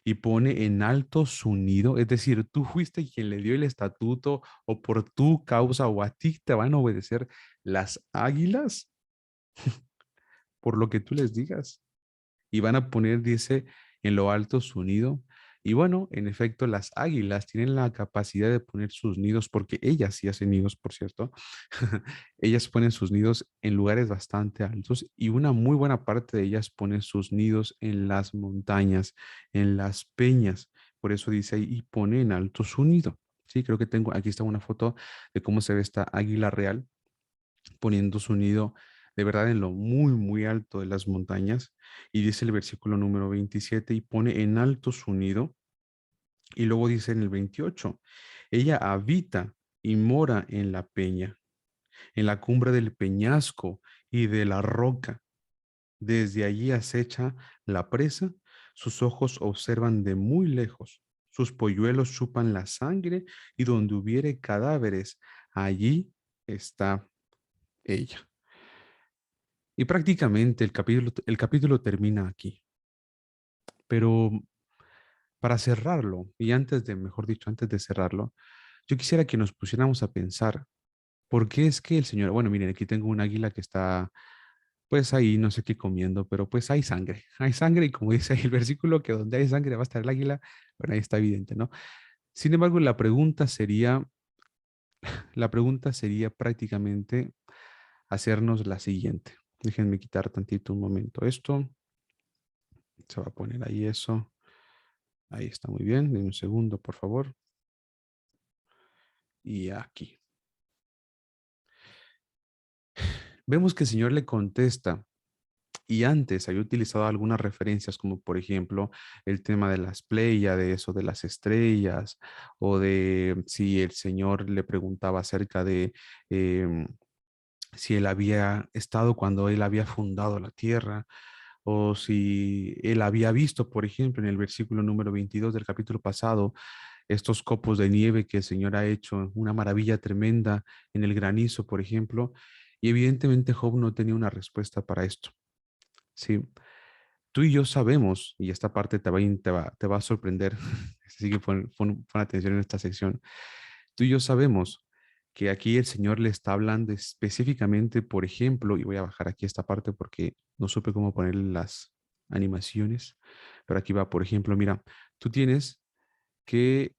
y pone en alto su nido. Es decir, tú fuiste quien le dio el estatuto o por tu causa o a ti te van a obedecer las águilas por lo que tú les digas. Y van a poner, dice, en lo alto su nido. Y bueno, en efecto, las águilas tienen la capacidad de poner sus nidos, porque ellas sí hacen nidos, por cierto. Ellas ponen sus nidos en lugares bastante altos y una muy buena parte de ellas ponen sus nidos en las montañas, en las peñas. por eso dice ahí, y pone en alto su nido. Sí, creo que tengo, aquí está una foto de cómo se ve esta águila real poniendo su nido de verdad en lo muy, muy alto de las montañas. Y dice el versículo número 27, y pone en alto su nido. Y luego dice en el 28, ella habita y mora en la peña, en la cumbre del peñasco y de la roca. Desde allí acecha la presa, sus ojos observan de muy lejos, sus polluelos chupan la sangre y donde hubiere cadáveres, allí está ella. Y prácticamente el capítulo termina aquí. Pero para cerrarlo, y antes de, mejor dicho, antes de cerrarlo, yo quisiera que nos pusiéramos a pensar, ¿por qué es que el Señor, bueno, miren, aquí tengo un águila que está, pues ahí, no sé qué comiendo, pero pues hay sangre y como dice ahí el versículo, que donde hay sangre va a estar el águila, bueno, ahí está evidente, ¿no? Sin embargo, la pregunta sería prácticamente hacernos la siguiente. Déjenme quitar tantito un momento esto. Se va a poner ahí eso. Ahí está muy bien. Denme un segundo, por favor. Y aquí. Vemos que el Señor le contesta y antes había utilizado algunas referencias como por ejemplo el tema de las Pléyades o de las estrellas o de si el Señor le preguntaba acerca de si él había estado cuando él había fundado la tierra o si él había visto, por ejemplo, en el versículo número 22 del capítulo pasado, estos copos de nieve que el Señor ha hecho, una maravilla tremenda en el granizo, por ejemplo, y evidentemente Job no tenía una respuesta para esto. Sí, tú y yo sabemos, y esta parte te va a sorprender, así que pon atención en esta sección. Tú y yo sabemos que aquí el Señor le está hablando específicamente, por ejemplo, y voy a bajar aquí esta parte porque no supe cómo ponerle las animaciones, pero aquí va, por ejemplo, mira, tú tienes que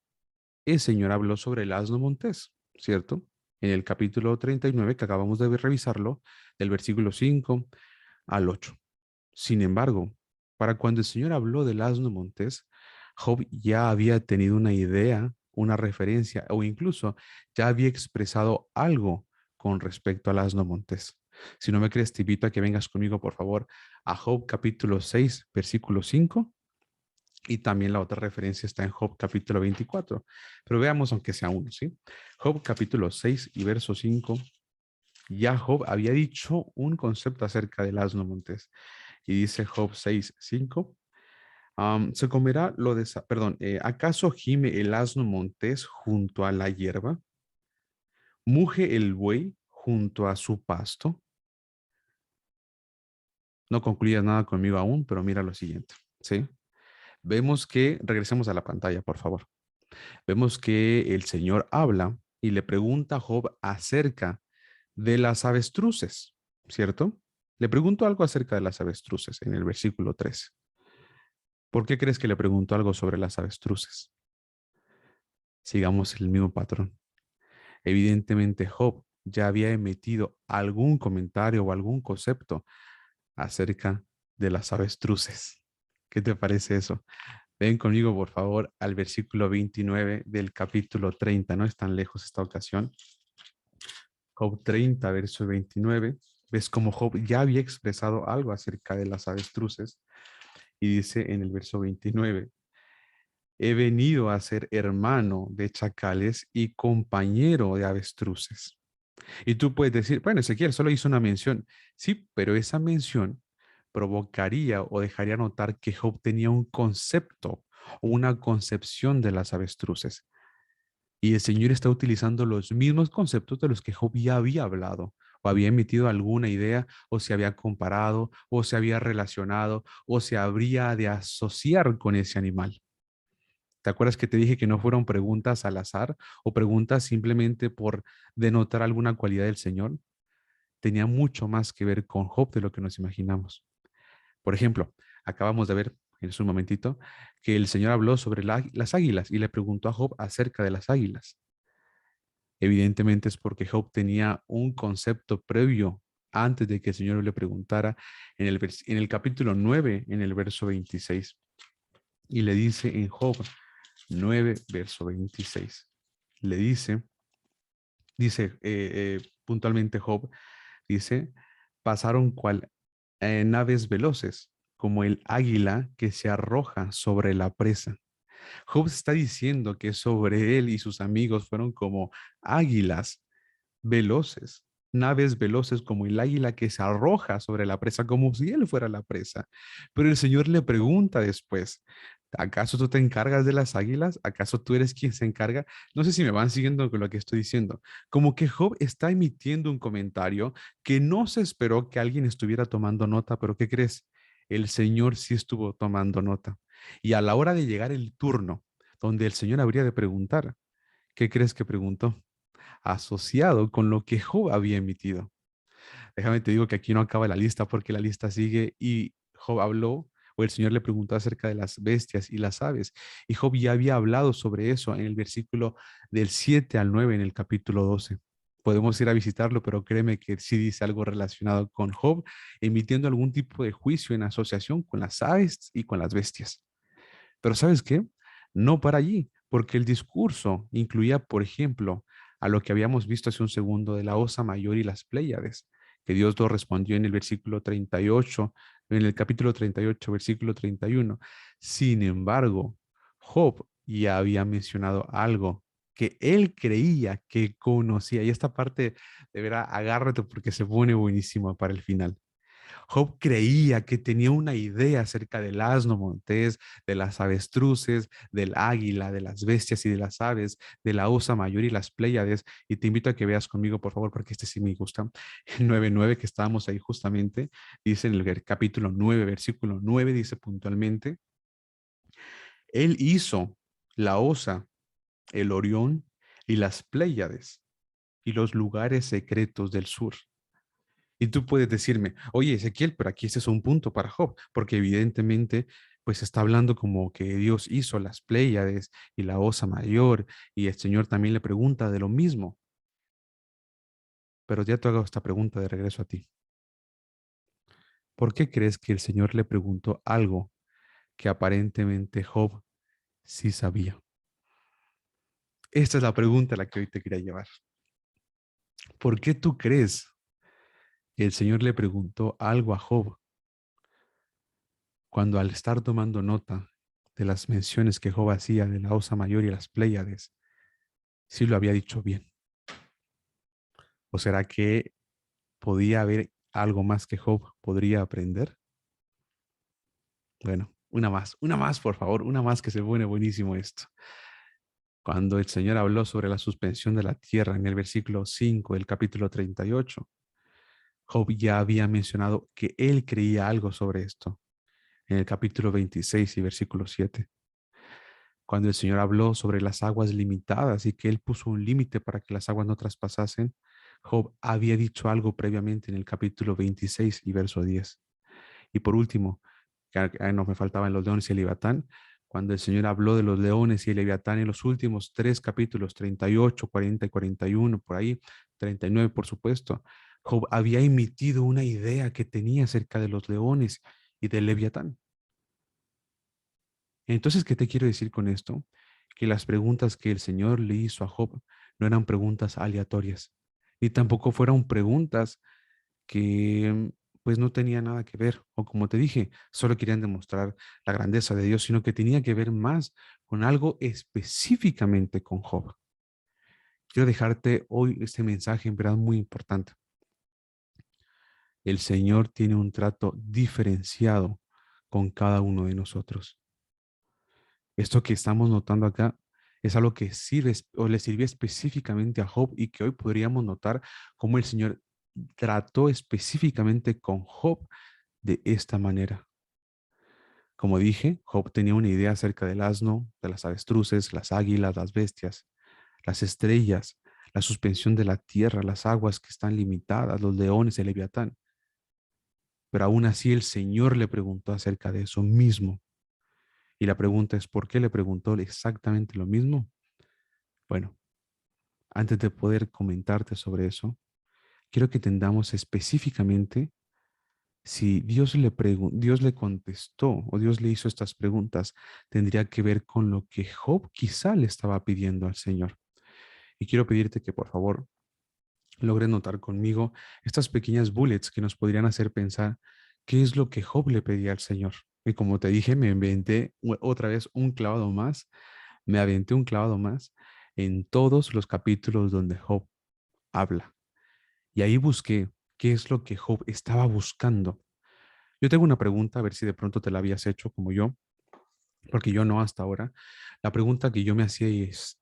el Señor habló sobre el asno montés, ¿cierto? En el capítulo 39, que acabamos de revisarlo, del versículo 5 al 8. Sin embargo, para cuando el Señor habló del asno montés, Job ya había tenido una idea, una referencia, o incluso ya había expresado algo con respecto al asno montés. Si no me crees, te invito a que vengas conmigo, por favor, a Job capítulo 6, versículo 5. Y también la otra referencia está en Job capítulo 24. Pero veamos aunque sea uno, ¿sí? Job capítulo 6 y verso 5. Ya Job había dicho un concepto acerca del asno montés. Y dice Job 6, 5. Se comerá lo de... Perdón, ¿acaso gime el asno montés junto a la hierba? ¿Muge el buey junto a su pasto? No concluyas nada conmigo aún, pero mira lo siguiente, ¿sí? Vemos que, regresemos a la pantalla, por favor. Vemos que el Señor habla y le pregunta a Job acerca de las avestruces, ¿cierto? Le preguntó algo acerca de las avestruces en el versículo 3. ¿Por qué crees que le preguntó algo sobre las avestruces? Sigamos el mismo patrón. Evidentemente Job ya había emitido algún comentario o algún concepto acerca de las avestruces. ¿Qué te parece eso? Ven conmigo, por favor, al versículo 29 del capítulo 30. No es tan lejos esta ocasión. Job 30, verso 29. Ves como Job ya había expresado algo acerca de las avestruces. Y dice en el verso 29, he venido a ser hermano de chacales y compañero de avestruces. Y tú puedes decir, bueno, Ezequiel solo hizo una mención. Sí, pero esa mención provocaría o dejaría notar que Job tenía un concepto o una concepción de las avestruces. Y el Señor está utilizando los mismos conceptos de los que Job ya había hablado, o había emitido alguna idea, o se había comparado, o se había relacionado, o se habría de asociar con ese animal. ¿Te acuerdas que te dije que no fueron preguntas al azar o preguntas simplemente por denotar alguna cualidad del Señor? Tenía mucho más que ver con Job de lo que nos imaginamos. Por ejemplo, acabamos de ver en un momentito que el Señor habló sobre las águilas y le preguntó a Job acerca de las águilas. Evidentemente es porque Job tenía un concepto previo antes de que el Señor le preguntara en el capítulo 9, en el verso 26. Y le dice en Job, 9, verso 26. Le dice puntualmente Job, dice, pasaron cual naves veloces, como el águila que se arroja sobre la presa. Job está diciendo que sobre él y sus amigos fueron como águilas veloces, naves veloces como el águila que se arroja sobre la presa, como si él fuera la presa. Pero el Señor le pregunta después, ¿acaso tú te encargas de las águilas? ¿Acaso tú eres quien se encarga? No sé si me van siguiendo con lo que estoy diciendo. Como que Job está emitiendo un comentario que no se esperó que alguien estuviera tomando nota, pero ¿qué crees? El Señor sí estuvo tomando nota. Y a la hora de llegar el turno donde el Señor habría de preguntar, ¿qué crees que preguntó? Asociado con lo que Job había emitido. Déjame te digo que aquí no acaba la lista porque la lista sigue y Job habló o el Señor le preguntó acerca de las bestias y las aves. Y Job ya había hablado sobre eso en el versículo del 7 al 9 en el capítulo 12. Podemos ir a visitarlo, pero créeme que sí dice algo relacionado con Job, emitiendo algún tipo de juicio en asociación con las aves y con las bestias. Pero ¿sabes qué? No para allí, porque el discurso incluía, por ejemplo, a lo que habíamos visto hace un segundo de la Osa Mayor y las Pléyades, que Dios lo respondió en el versículo 38, en el capítulo 38, versículo 31. Sin embargo, Job ya había mencionado algo que él creía que conocía. Y esta parte, de verdad, agárrate porque se pone buenísimo para el final. Job creía que tenía una idea acerca del asno montés, de las avestruces, del águila, de las bestias y de las aves, de la osa mayor y las pléyades. Y te invito a que veas conmigo, por favor, porque este sí me gusta. El 9:9, que estábamos ahí justamente, dice en el capítulo 9, versículo 9, dice puntualmente, él hizo la osa, el Orión y las pléyades y los lugares secretos del sur. Y tú puedes decirme, oye, Ezequiel, pero aquí ese es un punto para Job, porque evidentemente, pues está hablando como que Dios hizo las Pléyades y la Osa Mayor, y el Señor también le pregunta de lo mismo. Pero ya te hago esta pregunta de regreso a ti. ¿Por qué crees que el Señor le preguntó algo que aparentemente Job sí sabía? Esta es la pregunta a la que hoy te quería llevar. ¿Por qué tú crees que el Señor le preguntó algo a Job cuando al estar tomando nota de las menciones que Job hacía de la Osa Mayor y las Pléyades, sí lo había dicho bien? ¿O será que podía haber algo más que Job podría aprender? Bueno, una más, por favor, una más que se pone buenísimo esto. Cuando el Señor habló sobre la suspensión de la tierra en el versículo 5 del capítulo 38, Job ya había mencionado que él creía algo sobre esto en el capítulo 26 y versículo 7. Cuando el Señor habló sobre las aguas limitadas y que Él puso un límite para que las aguas no traspasasen, Job había dicho algo previamente en el capítulo 26 y verso 10. Y por último, no me faltaban los leones y el leviatán, cuando el Señor habló de los leones y el leviatán en los últimos tres capítulos, 38, 40 y 41, por ahí, 39 por supuesto, Job había emitido una idea que tenía acerca de los leones y del leviatán. Entonces, ¿qué te quiero decir con esto? Que las preguntas que el Señor le hizo a Job no eran preguntas aleatorias, ni tampoco fueron preguntas que pues no tenían nada que ver, o como te dije, solo querían demostrar la grandeza de Dios, sino que tenía que ver más con algo específicamente con Job. Quiero dejarte hoy este mensaje en verdad muy importante. El Señor tiene un trato diferenciado con cada uno de nosotros. Esto que estamos notando acá es algo que sirve o le sirvió específicamente a Job y que hoy podríamos notar cómo el Señor trató específicamente con Job de esta manera. Como dije, Job tenía una idea acerca del asno, de las avestruces, las águilas, las bestias, las estrellas, la suspensión de la tierra, las aguas que están limitadas, los leones, el leviatán. Pero aún así el Señor le preguntó acerca de eso mismo. Y la pregunta es, ¿por qué le preguntó exactamente lo mismo? Bueno, antes de poder comentarte sobre eso, quiero que entendamos específicamente si Dios le contestó o Dios le hizo estas preguntas, tendría que ver con lo que Job quizá le estaba pidiendo al Señor. Y quiero pedirte que por favor logres notar conmigo estas pequeñas bullets que nos podrían hacer pensar qué es lo que Job le pedía al Señor. Y como te dije, me inventé otra vez un clavado más, me aventé un clavado más en todos los capítulos donde Job habla. Y ahí busqué qué es lo que Job estaba buscando. Yo tengo una pregunta, a ver si de pronto te la habías hecho como yo, porque yo no hasta ahora. La pregunta que yo me hacía es,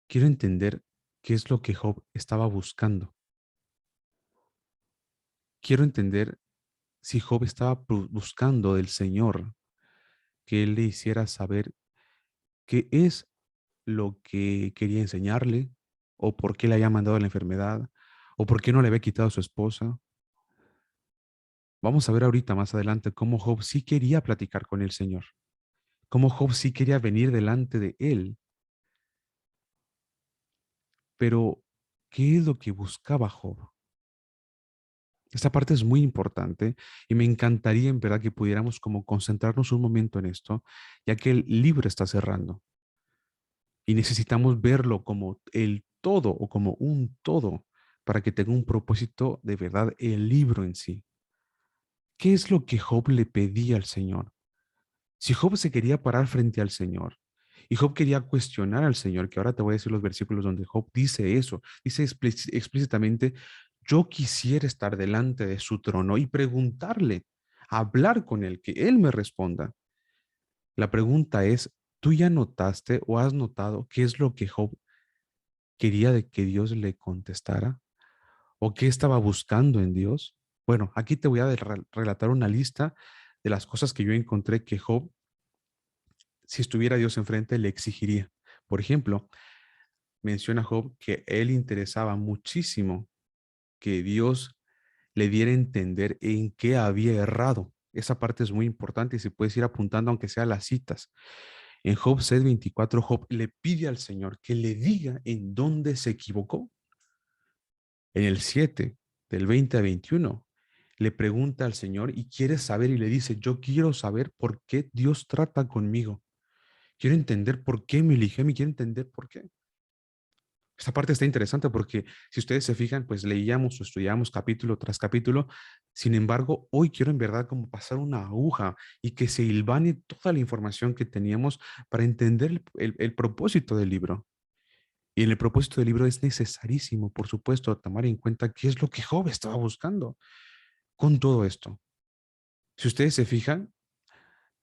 quiero entender qué es lo que Job estaba buscando. Quiero entender si Job estaba buscando del Señor que él le hiciera saber qué es lo que quería enseñarle, o por qué le había mandado la enfermedad, o por qué no le había quitado a su esposa. Vamos a ver ahorita más adelante cómo Job sí quería platicar con el Señor, cómo Job sí quería venir delante de él, pero ¿qué es lo que buscaba Job? Esta parte es muy importante y me encantaría en verdad que pudiéramos como concentrarnos un momento en esto, ya que el libro está cerrando y necesitamos verlo como el todo o como un todo para que tenga un propósito de verdad el libro en sí. ¿Qué es lo que Job le pedía al Señor? Si Job se quería parar frente al Señor y Job quería cuestionar al Señor, que ahora te voy a decir los versículos donde Job dice eso, dice explícitamente, yo quisiera estar delante de su trono y preguntarle, hablar con él, que él me responda. La pregunta es, ¿tú ya notaste o has notado qué es lo que Job quería de que Dios le contestara? ¿O qué estaba buscando en Dios? Bueno, aquí te voy a relatar una lista de las cosas que yo encontré que Job, si estuviera Dios enfrente, le exigiría. Por ejemplo, menciona Job que él interesaba muchísimo que Dios le diera a entender en qué había errado. Esa parte es muy importante y se puedes ir apuntando aunque sea las citas. En Job 6:24, Job le pide al Señor que le diga en dónde se equivocó. En el 7, del 20 a 21, le pregunta al Señor y quiere saber y le dice, yo quiero saber por qué Dios trata conmigo. Quiero entender por qué me eligió y quiero entender por qué. Esta parte está interesante porque si ustedes se fijan, pues leíamos o estudiamos capítulo tras capítulo. Sin embargo, hoy quiero en verdad como pasar una aguja y que se hilvane toda la información que teníamos para entender el propósito del libro. Y en el propósito del libro es necesarísimo, por supuesto, tomar en cuenta qué es lo que Job estaba buscando con todo esto. Si ustedes se fijan,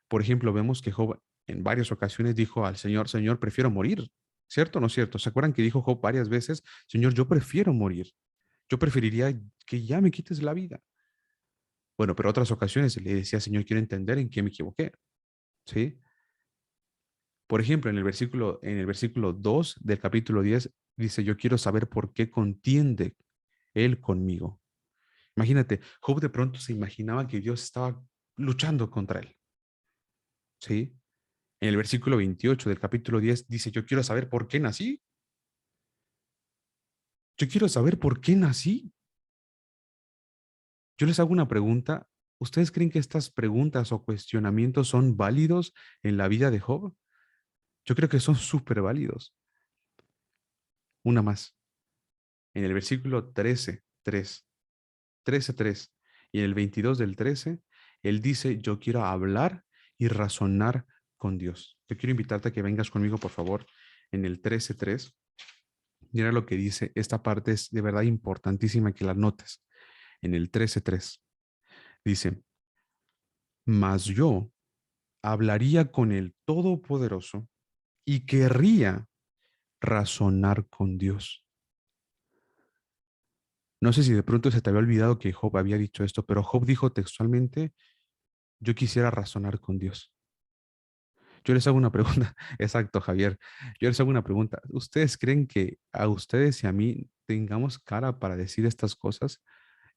por ejemplo, vemos que Job en varias ocasiones dijo al Señor, Señor, prefiero morir. ¿Cierto o no es cierto? ¿Se acuerdan que dijo Job varias veces, Señor, yo prefiero morir? Yo preferiría que ya me quites la vida. Bueno, pero otras ocasiones le decía, Señor, quiero entender en qué me equivoqué. ¿Sí? Por ejemplo, en el versículo 2 del capítulo 10 dice, yo quiero saber por qué contiende él conmigo. Imagínate, Job de pronto se imaginaba que Dios estaba luchando contra él. ¿Sí? En el versículo 28 del capítulo 10 dice, yo quiero saber por qué nací. Yo quiero saber por qué nací. Yo les hago una pregunta. ¿Ustedes creen que estas preguntas o cuestionamientos son válidos en la vida de Job? Yo creo que son súper válidos. Una más. En el versículo 13:3 y en el 22 del 13, él dice, yo quiero hablar y razonar con Dios. Yo quiero invitarte a que vengas conmigo, por favor, en el 13:3. Mira lo que dice. Esta parte es de verdad importantísima que la notes. En el 13:3 dice, mas yo hablaría con el Todopoderoso y querría razonar con Dios. No sé si de pronto se te había olvidado que Job había dicho esto, pero Job dijo textualmente, yo quisiera razonar con Dios. Yo les hago una pregunta, exacto, Javier. Yo les hago una pregunta. ¿Ustedes creen que a ustedes y a mí tengamos cara para decir estas cosas?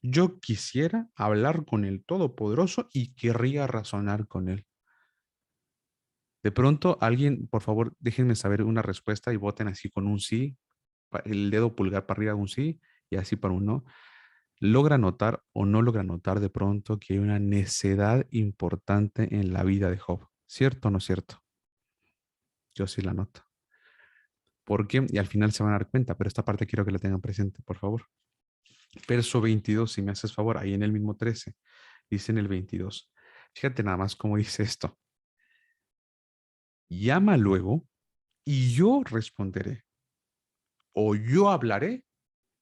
Yo quisiera hablar con el Todopoderoso y querría razonar con él. De pronto, alguien, por favor, déjenme saber una respuesta y voten así con un sí, el dedo pulgar para arriba un sí y así para un no. logra notar o no logra notar de pronto que hay una necedad importante en la vida de Job. ¿Cierto o no cierto? Yo sí la noto. ¿Por qué? Y al final se van a dar cuenta, pero esta parte quiero que la tengan presente, por favor. Verso 22, si me haces favor, ahí en el mismo 13, dice en el 22. Fíjate nada más cómo dice esto. Llama luego y yo responderé. O yo hablaré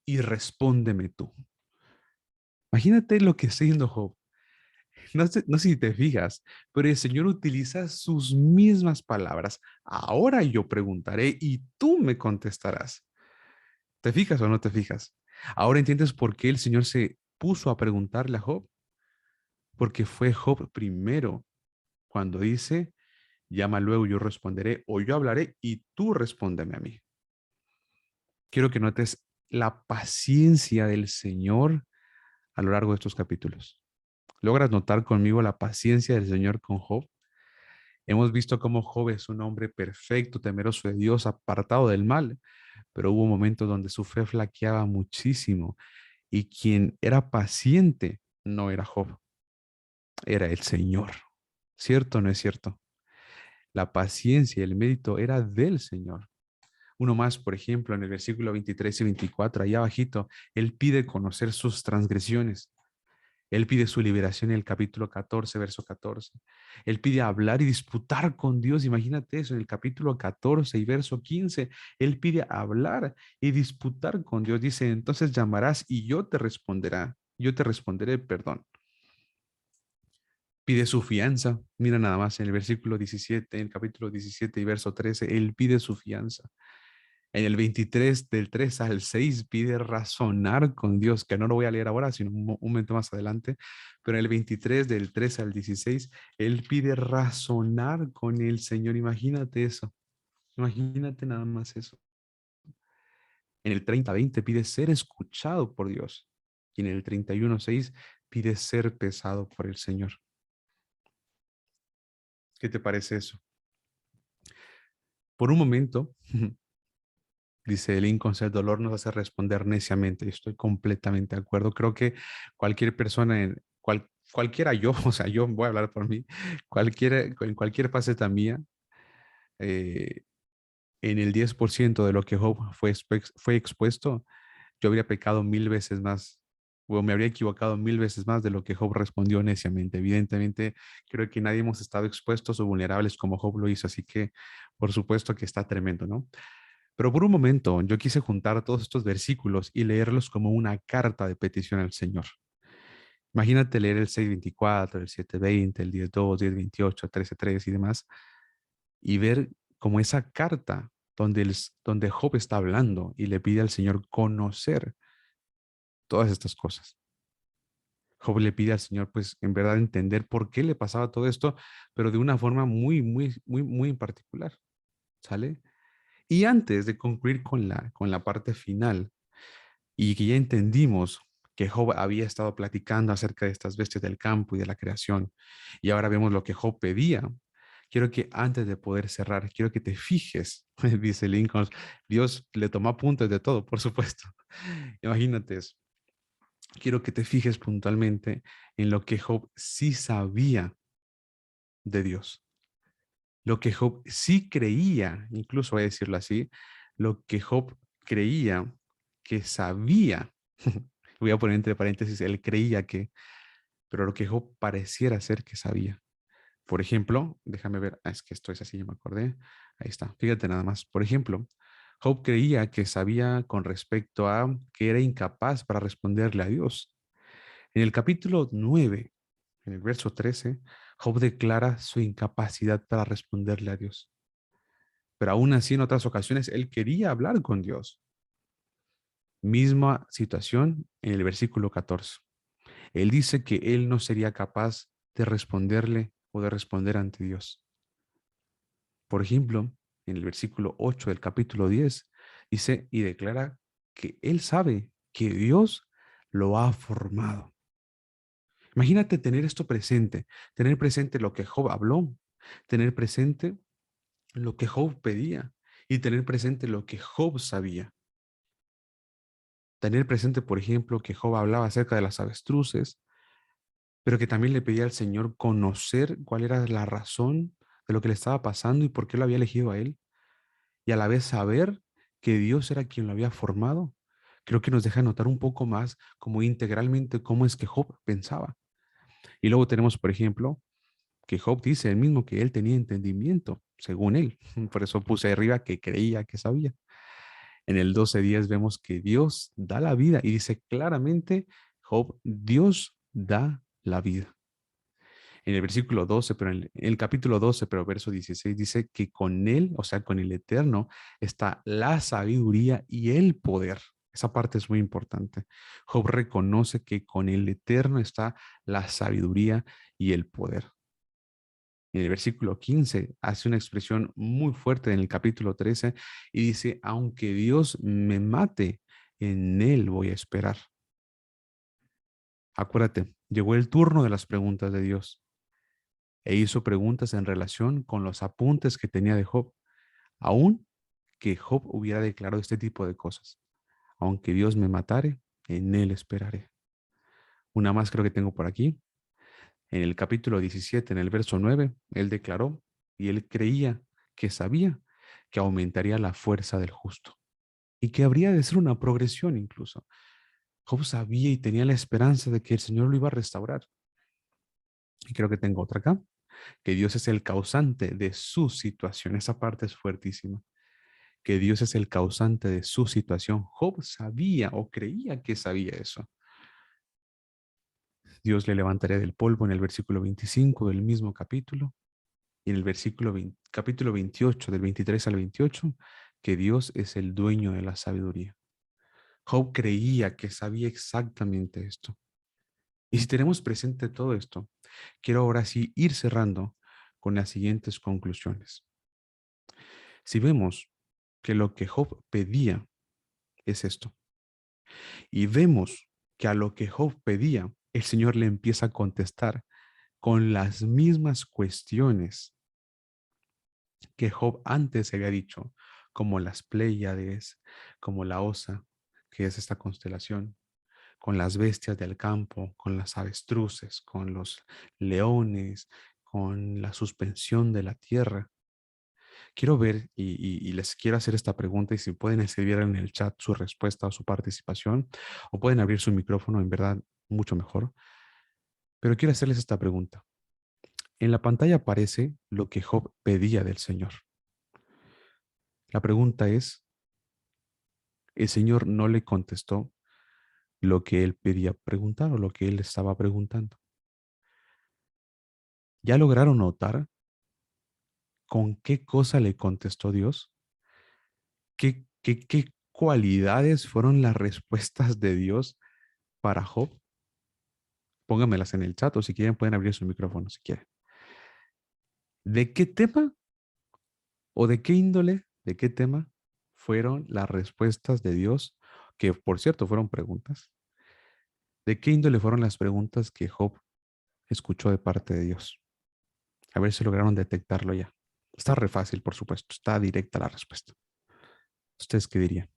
y respóndeme tú. Imagínate lo que está diciendo Job. No sé si te fijas, pero el Señor utiliza sus mismas palabras. Ahora yo preguntaré y tú me contestarás. ¿Te fijas o no te fijas? Ahora entiendes por qué el Señor se puso a preguntarle a Job. Porque fue Job primero cuando dice, llama luego, yo responderé, o yo hablaré y tú respóndeme a mí. Quiero que notes la paciencia del Señor a lo largo de estos capítulos. ¿Logras notar conmigo la paciencia del Señor con Job? Hemos visto cómo Job es un hombre perfecto, temeroso de Dios, apartado del mal, pero hubo momentos donde su fe flaqueaba muchísimo y quien era paciente no era Job, era el Señor. ¿Cierto o no es cierto? La paciencia y el mérito era del Señor. Uno más, por ejemplo, en el versículo 23 y 24, allá abajito, él pide conocer sus transgresiones. Él pide su liberación en el capítulo 14, verso 14. Él pide hablar y disputar con Dios. Imagínate eso, en el capítulo 14 y verso 15. Él pide hablar y disputar con Dios. Dice, entonces llamarás y yo te responderá. Yo te responderé, perdón. Pide su fianza. Mira nada más en el versículo 17, en el capítulo 17 y verso 13, él pide su fianza. En el 23, del 3 al 6, pide razonar con Dios, que no lo voy a leer ahora, sino un momento más adelante. Pero en el 23, del 3 al 16, él pide razonar con el Señor. Imagínate eso. Imagínate nada más eso. En el 30-20 pide ser escuchado por Dios. Y en el 31-6 pide ser pesado por el Señor. ¿Qué te parece eso? Por un momento, dice Lincoln, el dolor nos hace responder neciamente. Estoy completamente de acuerdo. Creo que cualquier persona, cualquiera yo, o sea, yo voy a hablar por mí, en cualquier faceta mía, eh, en el 10% de lo que Job fue expuesto, yo habría pecado 1000 veces más, o me habría equivocado 1000 veces más de lo que Job respondió neciamente. Evidentemente, creo que nadie hemos estado expuestos o vulnerables como Job lo hizo, así que por supuesto que está tremendo, ¿no? Pero por un momento yo quise juntar todos estos versículos y leerlos como una carta de petición al Señor. Imagínate leer el 6:24, el 7:20, el 10:2, 10:28, 13:3 y demás, y ver como esa carta donde Job está hablando y le pide al Señor conocer todas estas cosas. Job le pide al Señor, pues, en verdad entender por qué le pasaba todo esto, pero de una forma muy, muy, muy, muy en particular, ¿sale? Y antes de concluir con la parte final, y que ya entendimos que Job había estado platicando acerca de estas bestias del campo y de la creación, y ahora vemos lo que Job pedía, quiero que antes de poder cerrar, quiero que te fijes, dice Lincoln, Dios le tomó apuntes de todo, por supuesto. Imagínate eso. Quiero que te fijes puntualmente en lo que Job sí sabía de Dios, lo que Job sí creía, incluso voy a decirlo así, lo que Job creía que sabía. Voy a poner entre paréntesis, él creía que, pero lo que Job pareciera ser que sabía. Por ejemplo, déjame ver, es que esto es así, ya me acordé. Ahí está, fíjate nada más. Por ejemplo, Job creía que sabía con respecto a que era incapaz para responderle a Dios. En el capítulo 9, en el verso 13, Job declara su incapacidad para responderle a Dios. Pero aún así, en otras ocasiones, él quería hablar con Dios. Misma situación en el versículo 14. Él dice que él no sería capaz de responderle o de responder ante Dios. Por ejemplo, en el versículo 8 del capítulo 10, dice y declara que él sabe que Dios lo ha formado. Imagínate tener esto presente, tener presente lo que Job habló, tener presente lo que Job pedía y tener presente lo que Job sabía. Tener presente, por ejemplo, que Job hablaba acerca de las avestruces, pero que también le pedía al Señor conocer cuál era la razón de lo que le estaba pasando y por qué lo había elegido a él, y a la vez saber que Dios era quien lo había formado. Creo que nos deja notar un poco más como integralmente cómo es que Job pensaba. Y luego tenemos, por ejemplo, que Job dice él mismo que él tenía entendimiento, según él. Por eso puse arriba que creía que sabía. En el 12 días vemos que Dios da la vida y dice claramente, Job, Dios da la vida. En el versículo 12, pero en el capítulo 12, pero verso 16 dice que con él, o sea, con el Eterno, está la sabiduría y el poder. Esa parte es muy importante. Job reconoce que con el Eterno está la sabiduría y el poder. En el versículo 15 hace una expresión muy fuerte en el capítulo 13 y dice, aunque Dios me mate, en él voy a esperar. Acuérdate, llegó el turno de las preguntas de Dios e hizo preguntas en relación con los apuntes que tenía de Job, aun que Job hubiera declarado este tipo de cosas. Aunque Dios me matare, en él esperaré. Una más creo que tengo por aquí. En el capítulo 17, en el verso 9, él declaró y él creía que sabía que aumentaría la fuerza del justo y que habría de ser una progresión incluso. Job sabía y tenía la esperanza de que el Señor lo iba a restaurar. Y creo que tengo otra acá, que Dios es el causante de su situación. Esa parte es fuertísima. Que Dios es el causante de su situación. Job sabía o creía que sabía eso. Dios le levantaría del polvo en el versículo 25 del mismo capítulo. Y en el capítulo 28, del 23 al 28, que Dios es el dueño de la sabiduría. Job creía que sabía exactamente esto. Y si tenemos presente todo esto, quiero ahora sí ir cerrando con las siguientes conclusiones. Si vemos que lo que Job pedía es esto, y vemos que a lo que Job pedía, el Señor le empieza a contestar con las mismas cuestiones que Job antes había dicho, como las Pléyades, como la Osa, que es esta constelación, con las bestias del campo, con las avestruces, con los leones, con la suspensión de la tierra. Quiero ver y les quiero hacer esta pregunta y si pueden escribir en el chat su respuesta o su participación o pueden abrir su micrófono, en verdad, mucho mejor. Pero quiero hacerles esta pregunta. En la pantalla aparece lo que Job pedía del Señor. La pregunta es, el Señor no le contestó lo que él pedía preguntar o lo que él estaba preguntando. ¿Ya lograron notar con qué cosa le contestó Dios? ¿Qué cualidades fueron las respuestas de Dios para Job? Pónganmelas en el chat o si quieren pueden abrir su micrófono si quieren. ¿De qué tema o de qué índole, de qué tema fueron las respuestas de Dios? Que por cierto fueron preguntas. ¿De qué índole fueron las preguntas que Job escuchó de parte de Dios? A ver si lograron detectarlo ya. Está re fácil, por supuesto. Está directa la respuesta. ¿Ustedes qué dirían?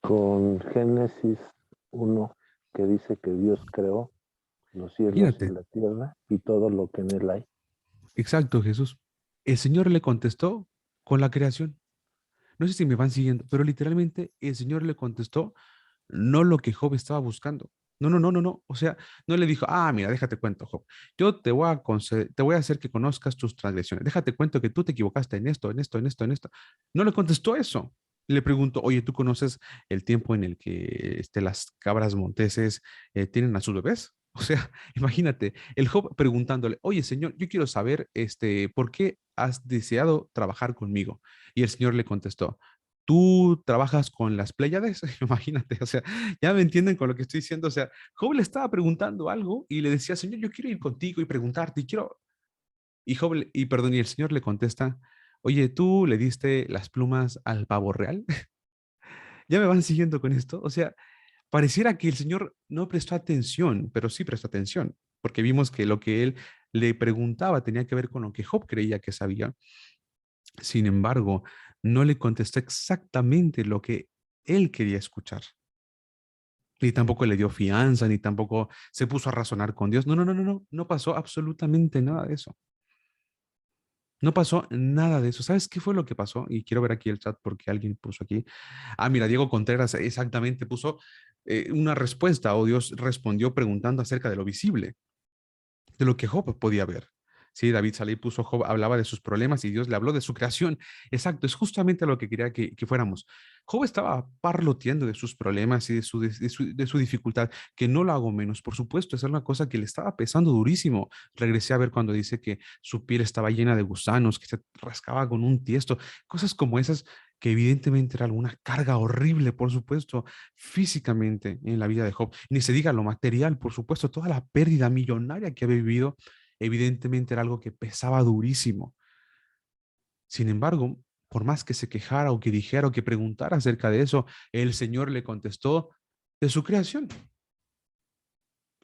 Con Génesis 1, que dice que Dios creó los cielos Imagínate. y la tierra y todo lo que en él hay. Exacto, Jesús. El Señor le contestó con la creación. No sé si me van siguiendo, pero literalmente el Señor le contestó no lo que Job estaba buscando. No, no, no, no, no. O sea, no le dijo, mira, déjate cuento, Job. Yo te voy a te voy a hacer que conozcas tus transgresiones. Déjate cuento que tú te equivocaste en esto, en esto, en esto, en esto. No le contestó eso. Le preguntó, oye, ¿tú conoces el tiempo en el que las cabras monteses tienen a sus bebés? O sea, imagínate, el Job preguntándole, oye, Señor, yo quiero saber, ¿por qué has deseado trabajar conmigo? Y el Señor le contestó, ¿tú trabajas con las Pléyades? Imagínate, o sea, ya me entienden con lo que estoy diciendo. O sea, Job le estaba preguntando algo y le decía, Señor, yo quiero ir contigo y preguntarte y quiero. Y Job, y el Señor le contesta, oye, ¿tú le diste las plumas al pavo real? ¿Ya me van siguiendo con esto? O sea, pareciera que el Señor no prestó atención, pero sí prestó atención, porque vimos que lo que él le preguntaba tenía que ver con lo que Job creía que sabía. Sin embargo, no le contestó exactamente lo que él quería escuchar. Ni tampoco le dio fianza, ni tampoco se puso a razonar con Dios. No pasó absolutamente nada de eso. No pasó nada de eso. ¿Sabes qué fue lo que pasó? Y quiero ver aquí el chat porque alguien puso aquí. Ah, mira, Diego Contreras exactamente puso una respuesta, o Dios respondió preguntando acerca de lo visible, de lo que Job podía ver. Sí, David Saleh puso, Job hablaba de sus problemas y Dios le habló de su creación. Exacto, es justamente lo que quería que fuéramos. Job estaba parloteando de sus problemas y de su dificultad, que no lo hago menos, por supuesto, esa es una cosa que le estaba pesando durísimo. Regresé a ver cuando dice que su piel estaba llena de gusanos, que se rascaba con un tiesto, cosas como esas que evidentemente era alguna carga horrible, por supuesto, físicamente en la vida de Job. Ni se diga lo material, por supuesto, toda la pérdida millonaria que había vivido evidentemente era algo que pesaba durísimo. Sin embargo, por más que se quejara o que dijera o que preguntara acerca de eso, el Señor le contestó de su creación.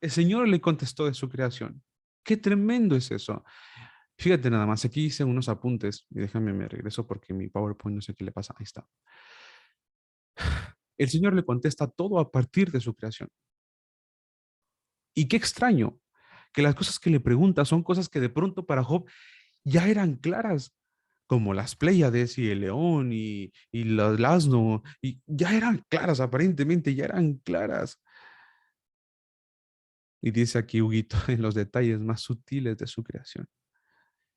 El Señor le contestó de su creación. Qué tremendo es eso. Fíjate nada más, aquí hice unos apuntes y déjame, me regreso porque mi PowerPoint no sé qué le pasa. Ahí está. El Señor le contesta todo a partir de su creación. Y qué extraño que las cosas que le pregunta son cosas que de pronto para Job ya eran claras, como las Pléyades y el león y el asno, y ya eran claras, aparentemente ya eran claras. Y dice aquí Huguito, en los detalles más sutiles de su creación.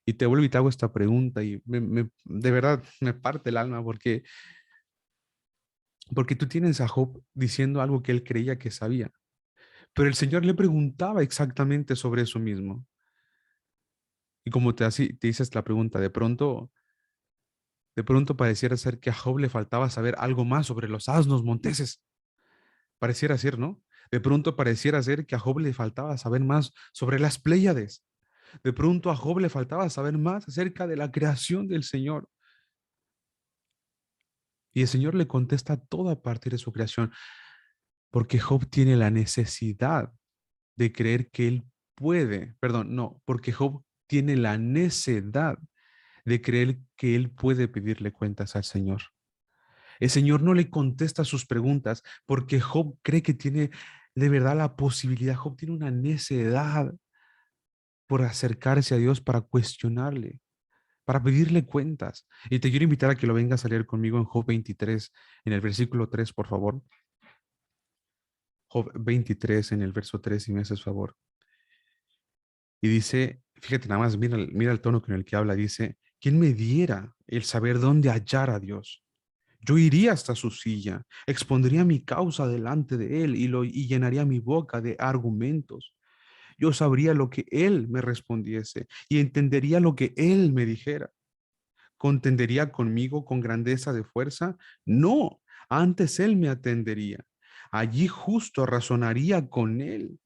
Y te vuelvo y te hago esta pregunta y de verdad me parte el alma porque tú tienes a Job diciendo algo que él creía que sabía, pero el Señor le preguntaba exactamente sobre eso mismo. Y como te dices la pregunta, de pronto pareciera ser que a Job le faltaba saber algo más sobre los asnos monteses. Pareciera ser, ¿no? De pronto pareciera ser que a Job le faltaba saber más sobre las Pléyades. De pronto a Job le faltaba saber más acerca de la creación del Señor. Y el Señor le contesta todo a partir de su creación, porque Job tiene la necesidad de creer que él puede, perdón, no, porque Job tiene la necedad de creer que él puede pedirle cuentas al Señor. El Señor no le contesta sus preguntas porque Job cree que tiene de verdad la posibilidad. Job tiene una necedad por acercarse a Dios para cuestionarle, para pedirle cuentas. Y te quiero invitar a que lo vengas a leer conmigo en Job 23, en el versículo 3, por favor. Job 23, en el verso 3, si me haces favor. Y dice, fíjate nada más, mira el tono con el que habla. Dice, ¿quién me diera el saber dónde hallar a Dios? Yo iría hasta su silla, expondría mi causa delante de él y llenaría mi boca de argumentos. Yo sabría lo que él me respondiese y entendería lo que él me dijera. ¿Contendería conmigo con grandeza de fuerza? No, antes él me atendería. Allí justo razonaría con él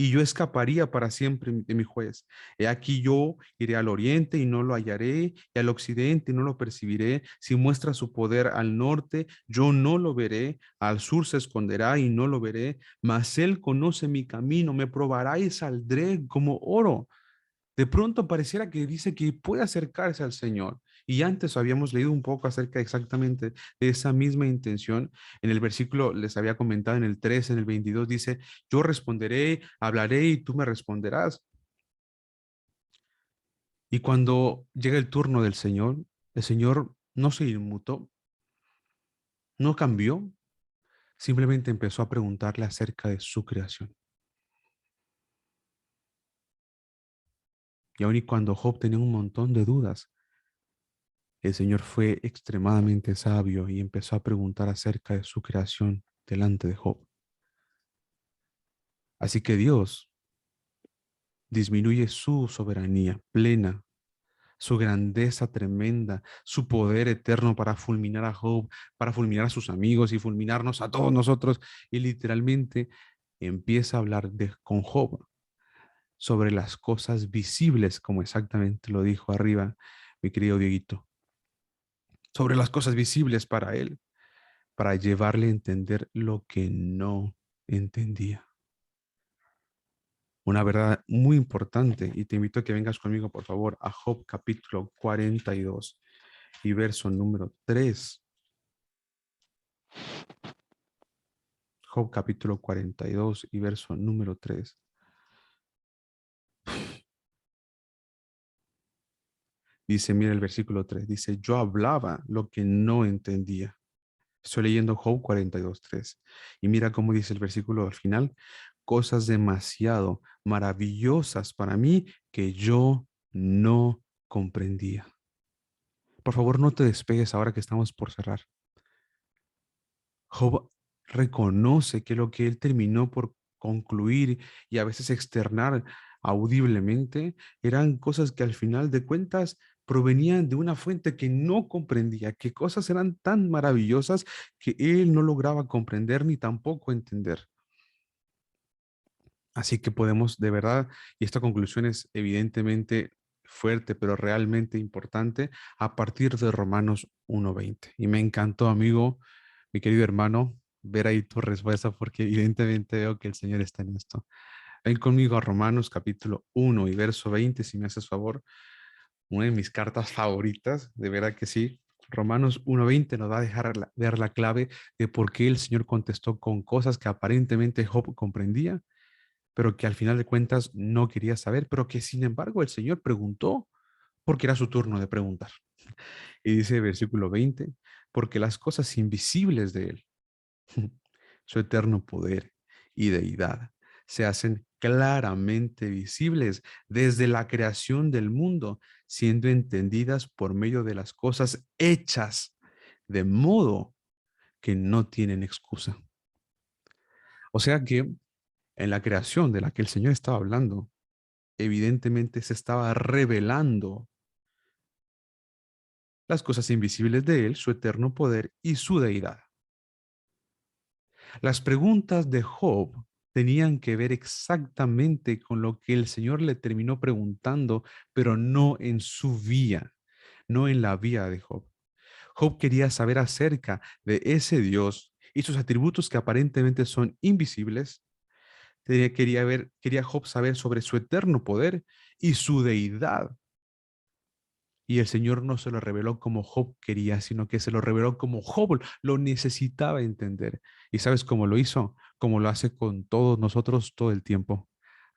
y yo escaparía para siempre de mi juez. He aquí yo iré al oriente y no lo hallaré, y al occidente y no lo percibiré. Si muestra su poder al norte, yo no lo veré. Al sur se esconderá y no lo veré. Mas él conoce mi camino, me probará y saldré como oro. De pronto pareciera que dice que puede acercarse al Señor. Y antes habíamos leído un poco acerca exactamente de esa misma intención. En el versículo les había comentado en el 3, en el 22 dice, yo responderé, hablaré y tú me responderás. Y cuando llega el turno del Señor, el Señor no se inmutó, no cambió, simplemente empezó a preguntarle acerca de su creación. Y aun y cuando Job tenía un montón de dudas, el Señor fue extremadamente sabio y empezó a preguntar acerca de su creación delante de Job. Así que Dios disminuye su soberanía plena, su grandeza tremenda, su poder eterno para fulminar a Job, para fulminar a sus amigos y fulminarnos a todos nosotros. Y literalmente empieza a hablar con Job sobre las cosas visibles, como exactamente lo dijo arriba mi querido Dieguito, sobre las cosas visibles para él, para llevarle a entender lo que no entendía. Una verdad muy importante, y te invito a que vengas conmigo, por favor, a Job capítulo 42 y verso número 3. Job capítulo 42 y verso número 3. Dice, mira el versículo 3, dice, yo hablaba lo que no entendía. Estoy leyendo Job 42, 3. Y mira cómo dice el versículo al final, cosas demasiado maravillosas para mí que yo no comprendía. Por favor, no te despegues ahora que estamos por cerrar. Job reconoce que lo que él terminó por concluir y a veces externar audiblemente eran cosas que al final de cuentas provenían de una fuente que no comprendía, que cosas eran tan maravillosas que él no lograba comprender ni tampoco entender. Así que podemos de verdad, y esta conclusión es evidentemente fuerte, pero realmente importante, a partir de Romanos 1:20. Y me encantó, amigo, mi querido hermano, ver ahí tu respuesta, porque evidentemente veo que el Señor está en esto. Ven conmigo a Romanos capítulo 1 y verso 20, si me haces favor. Una de mis cartas favoritas, de verdad que sí. Romanos 1:20 nos va a dejar ver la clave de por qué el Señor contestó con cosas que aparentemente Job comprendía, pero que al final de cuentas no quería saber, pero que sin embargo el Señor preguntó porque era su turno de preguntar. Y dice versículo 20, porque las cosas invisibles de Él, su eterno poder y deidad, se hacen claramente visibles desde la creación del mundo, siendo entendidas por medio de las cosas hechas, de modo que no tienen excusa. O sea que en la creación de la que el Señor estaba hablando, evidentemente se estaba revelando las cosas invisibles de Él, su eterno poder y su deidad. Las preguntas de Job tenían que ver exactamente con lo que el Señor le terminó preguntando, pero no en su vía, no en la vía de Job. Job quería saber acerca de ese Dios y sus atributos que aparentemente son invisibles. Quería Job saber sobre su eterno poder y su deidad. Y el Señor no se lo reveló como Job quería, sino que se lo reveló como Job lo necesitaba entender. ¿Y sabes cómo lo hizo? Como lo hace con todos nosotros todo el tiempo,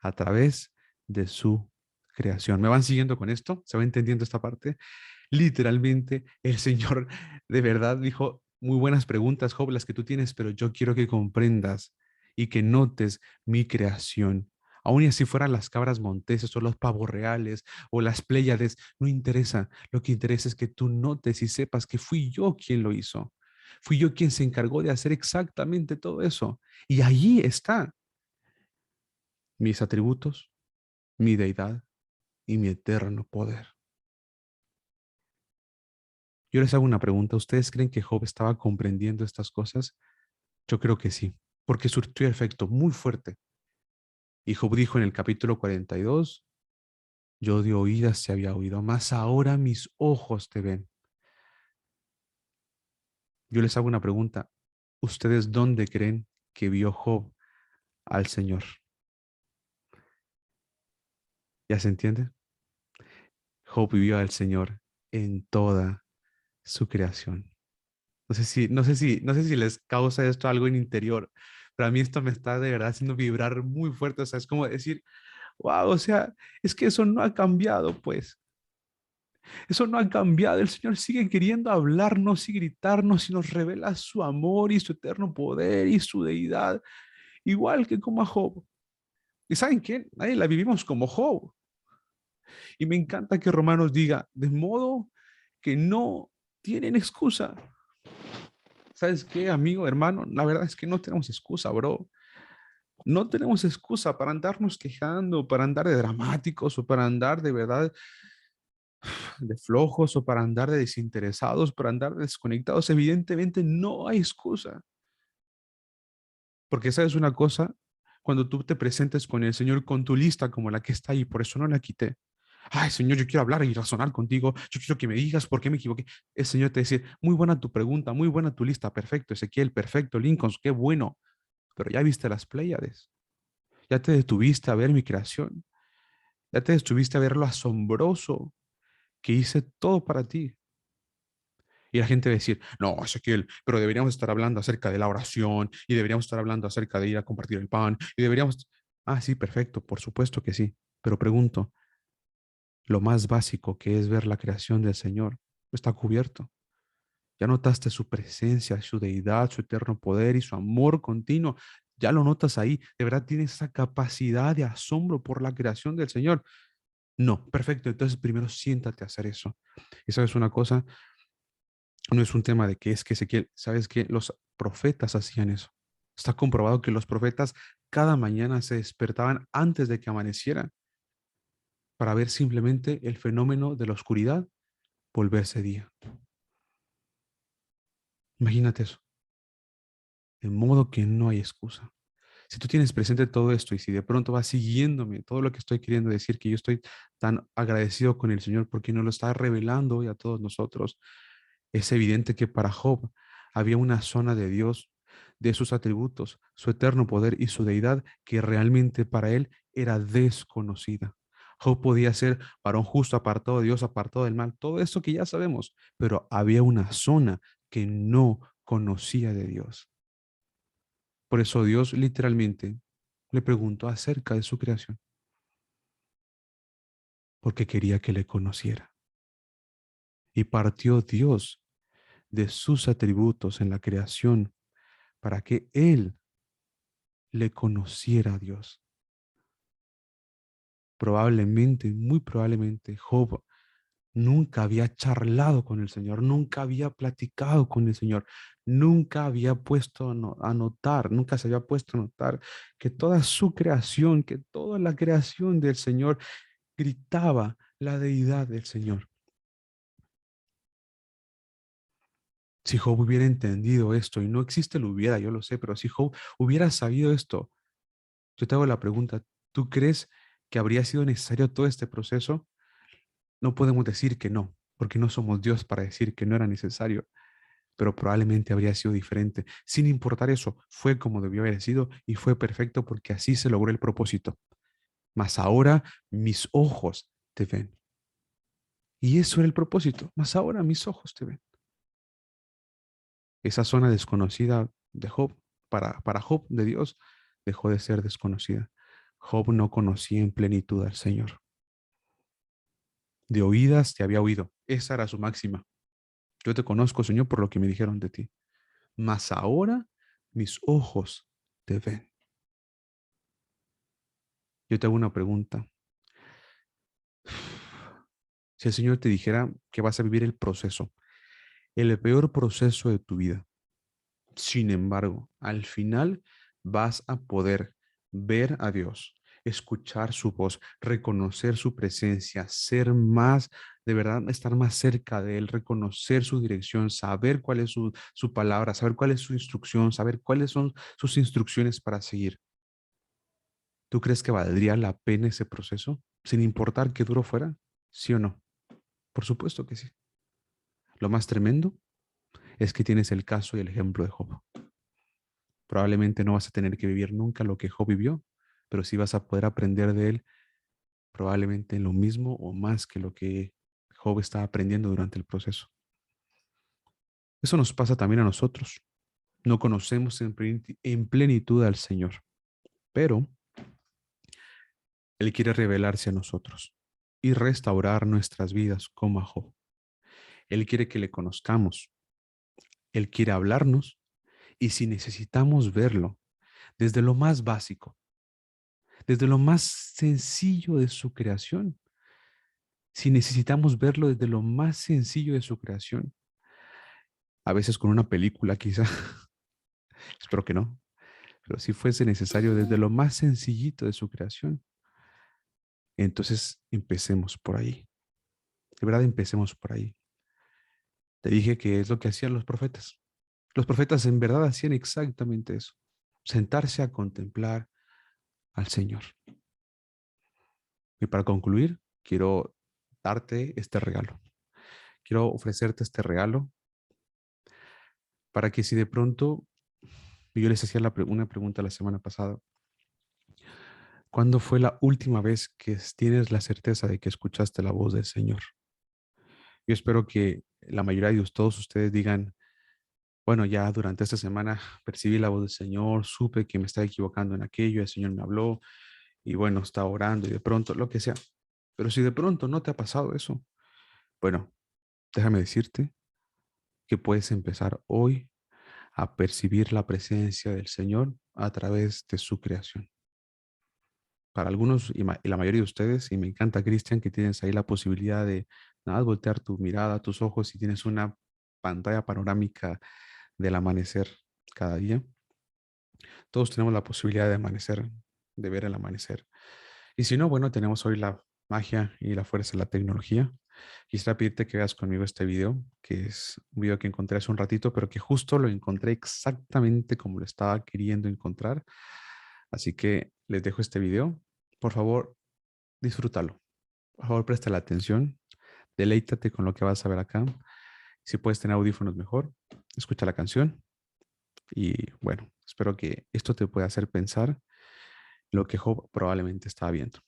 a través de su creación. ¿Me van siguiendo con esto? ¿Se va entendiendo esta parte? Literalmente, el Señor de verdad dijo, muy buenas preguntas, Job, las que tú tienes, pero yo quiero que comprendas y que notes mi creación. Aun y así fueran las cabras monteses o los pavos reales o las pléyades, no interesa. Lo que interesa es que tú notes y sepas que fui yo quien lo hizo. Fui yo quien se encargó de hacer exactamente todo eso. Y allí está mis atributos, mi deidad y mi eterno poder. Yo les hago una pregunta. ¿Ustedes creen que Job estaba comprendiendo estas cosas? Yo creo que sí, porque surtió efecto muy fuerte. Y Job dijo en el capítulo 42, yo de oídas te había oído, mas ahora mis ojos te ven. Yo les hago una pregunta. ¿Ustedes dónde creen que vio Job al Señor? ¿Ya se entiende? Job vio al Señor en toda su creación. No sé si les causa esto algo en interior, pero a mí esto me está de verdad haciendo vibrar muy fuerte. O sea, es como decir, wow, o sea, es que eso no ha cambiado, pues. Eso no ha cambiado. El Señor sigue queriendo hablarnos y gritarnos y nos revela su amor y su eterno poder y su deidad, igual que como a Job. ¿Y saben qué? Nadie la vivimos como Job. Y me encanta que Romanos diga, de modo que no tienen excusa. ¿Sabes qué, amigo, hermano? La verdad es que no tenemos excusa, bro. No tenemos excusa para andarnos quejando, para andar de dramáticos o para andar de verdad de flojos o para andar de desinteresados, para andar desconectados. Evidentemente no hay excusa. Porque sabes una cosa, cuando tú te presentes con el Señor con tu lista como la que está ahí, por eso no la quité. Ay, Señor, yo quiero hablar y razonar contigo. Yo quiero que me digas por qué me equivoqué. El Señor te dice, muy buena tu pregunta, muy buena tu lista. Perfecto, Ezequiel, perfecto, Lincoln, qué bueno. Pero ya viste las Pléyades. Ya te detuviste a ver mi creación. Ya te detuviste a ver lo asombroso que hice todo para ti. Y la gente va a decir, no, Ezequiel, pero deberíamos estar hablando acerca de la oración y deberíamos estar hablando acerca de ir a compartir el pan y deberíamos... Ah, sí, perfecto, por supuesto que sí. Pero pregunto, lo más básico que es ver la creación del Señor está cubierto. Ya notaste su presencia, su deidad, su eterno poder y su amor continuo. Ya lo notas ahí. De verdad tienes esa capacidad de asombro por la creación del Señor. No, perfecto. Entonces primero siéntate a hacer eso. Y sabes una cosa, no es un tema de que es que Ezequiel, sabes que los profetas hacían eso. Está comprobado que los profetas cada mañana se despertaban antes de que amaneciera para ver simplemente el fenómeno de la oscuridad volverse día. Imagínate eso. De modo que no hay excusa. Si tú tienes presente todo esto y si de pronto vas siguiéndome todo lo que estoy queriendo decir, que yo estoy tan agradecido con el Señor porque nos lo está revelando hoy a todos nosotros, es evidente que para Job había una zona de Dios, de sus atributos, su eterno poder y su deidad que realmente para él era desconocida. Job podía ser varón justo, apartado de Dios, apartado del mal, todo eso que ya sabemos, pero había una zona que no conocía de Dios. Por eso Dios literalmente le preguntó acerca de su creación, porque quería que le conociera. Y partió Dios de sus atributos en la creación para que él le conociera a Dios. Probablemente, muy probablemente, Job nunca había charlado con el Señor, nunca había platicado con el Señor, nunca había puesto a notar, nunca se había puesto a notar que toda su creación, que toda la creación del Señor gritaba la deidad del Señor. Si Job hubiera entendido esto, y no existe lo hubiera, yo lo sé, pero si Job hubiera sabido esto, yo te hago la pregunta, ¿tú crees que habría sido necesario todo este proceso? No podemos decir que no, porque no somos Dios para decir que no era necesario, pero probablemente habría sido diferente. Sin importar eso, fue como debió haber sido y fue perfecto porque así se logró el propósito. Mas ahora mis ojos te ven. Y eso era el propósito. Mas ahora mis ojos te ven. Esa zona desconocida de Job, para Job de Dios, dejó de ser desconocida. Job no conocía en plenitud al Señor. De oídas te había oído. Esa era su máxima. Yo te conozco, Señor, por lo que me dijeron de ti. Mas ahora mis ojos te ven. Yo te hago una pregunta. Si el Señor te dijera que vas a vivir el peor proceso de tu vida, sin embargo, al final vas a poder ver a Dios, escuchar su voz, reconocer su presencia, ser más, de verdad, estar más cerca de Él, reconocer su dirección, saber cuál es su palabra, saber cuál es su instrucción, saber cuáles son sus instrucciones para seguir. ¿Tú crees que valdría la pena ese proceso, sin importar qué duro fuera? ¿Sí o no? Por supuesto que sí. Lo más tremendo es que tienes el caso y el ejemplo de Job. Probablemente no vas a tener que vivir nunca lo que Job vivió, pero sí vas a poder aprender de él probablemente lo mismo o más que lo que Job está aprendiendo durante el proceso. Eso nos pasa también a nosotros. No conocemos en plenitud al Señor, pero Él quiere revelarse a nosotros y restaurar nuestras vidas como a Job. Él quiere que le conozcamos. Él quiere hablarnos y si necesitamos verlo desde lo más básico, desde lo más sencillo de su creación, si necesitamos verlo desde lo más sencillo de su creación, a veces con una película quizá, espero que no, pero si fuese necesario desde lo más sencillito de su creación, entonces empecemos por ahí. De verdad, empecemos por ahí. Te dije que es lo que hacían los profetas. Los profetas en verdad hacían exactamente eso, sentarse a contemplar al Señor. Y para concluir, quiero darte este regalo. Quiero ofrecerte este regalo para que si de pronto, yo les hacía una pregunta la semana pasada, ¿cuándo fue la última vez que tienes la certeza de que escuchaste la voz del Señor? Yo espero que la mayoría de todos ustedes digan, bueno, ya durante esta semana percibí la voz del Señor, supe que me estaba equivocando en aquello, el Señor me habló y bueno, estaba orando y de pronto, lo que sea. Pero si de pronto no te ha pasado eso, bueno, déjame decirte que puedes empezar hoy a percibir la presencia del Señor a través de su creación. Para algunos y la mayoría de ustedes, y me encanta, Cristian, que tienes ahí la posibilidad de nada más voltear tu mirada, tus ojos y tienes una pantalla panorámica del amanecer cada día. Todos tenemos la posibilidad de amanecer, de ver el amanecer. Y si no, bueno, tenemos hoy la magia y la fuerza de la tecnología. Quisiera pedirte que veas conmigo este video, que es un video que encontré hace un ratito, pero que justo lo encontré exactamente como lo estaba queriendo encontrar. Así que les dejo este video. Por favor, disfrútalo. Por favor, presta la atención. Deleítate con lo que vas a ver acá. Si puedes tener audífonos mejor, escucha la canción. Y bueno, espero que esto te pueda hacer pensar lo que Job probablemente estaba viendo.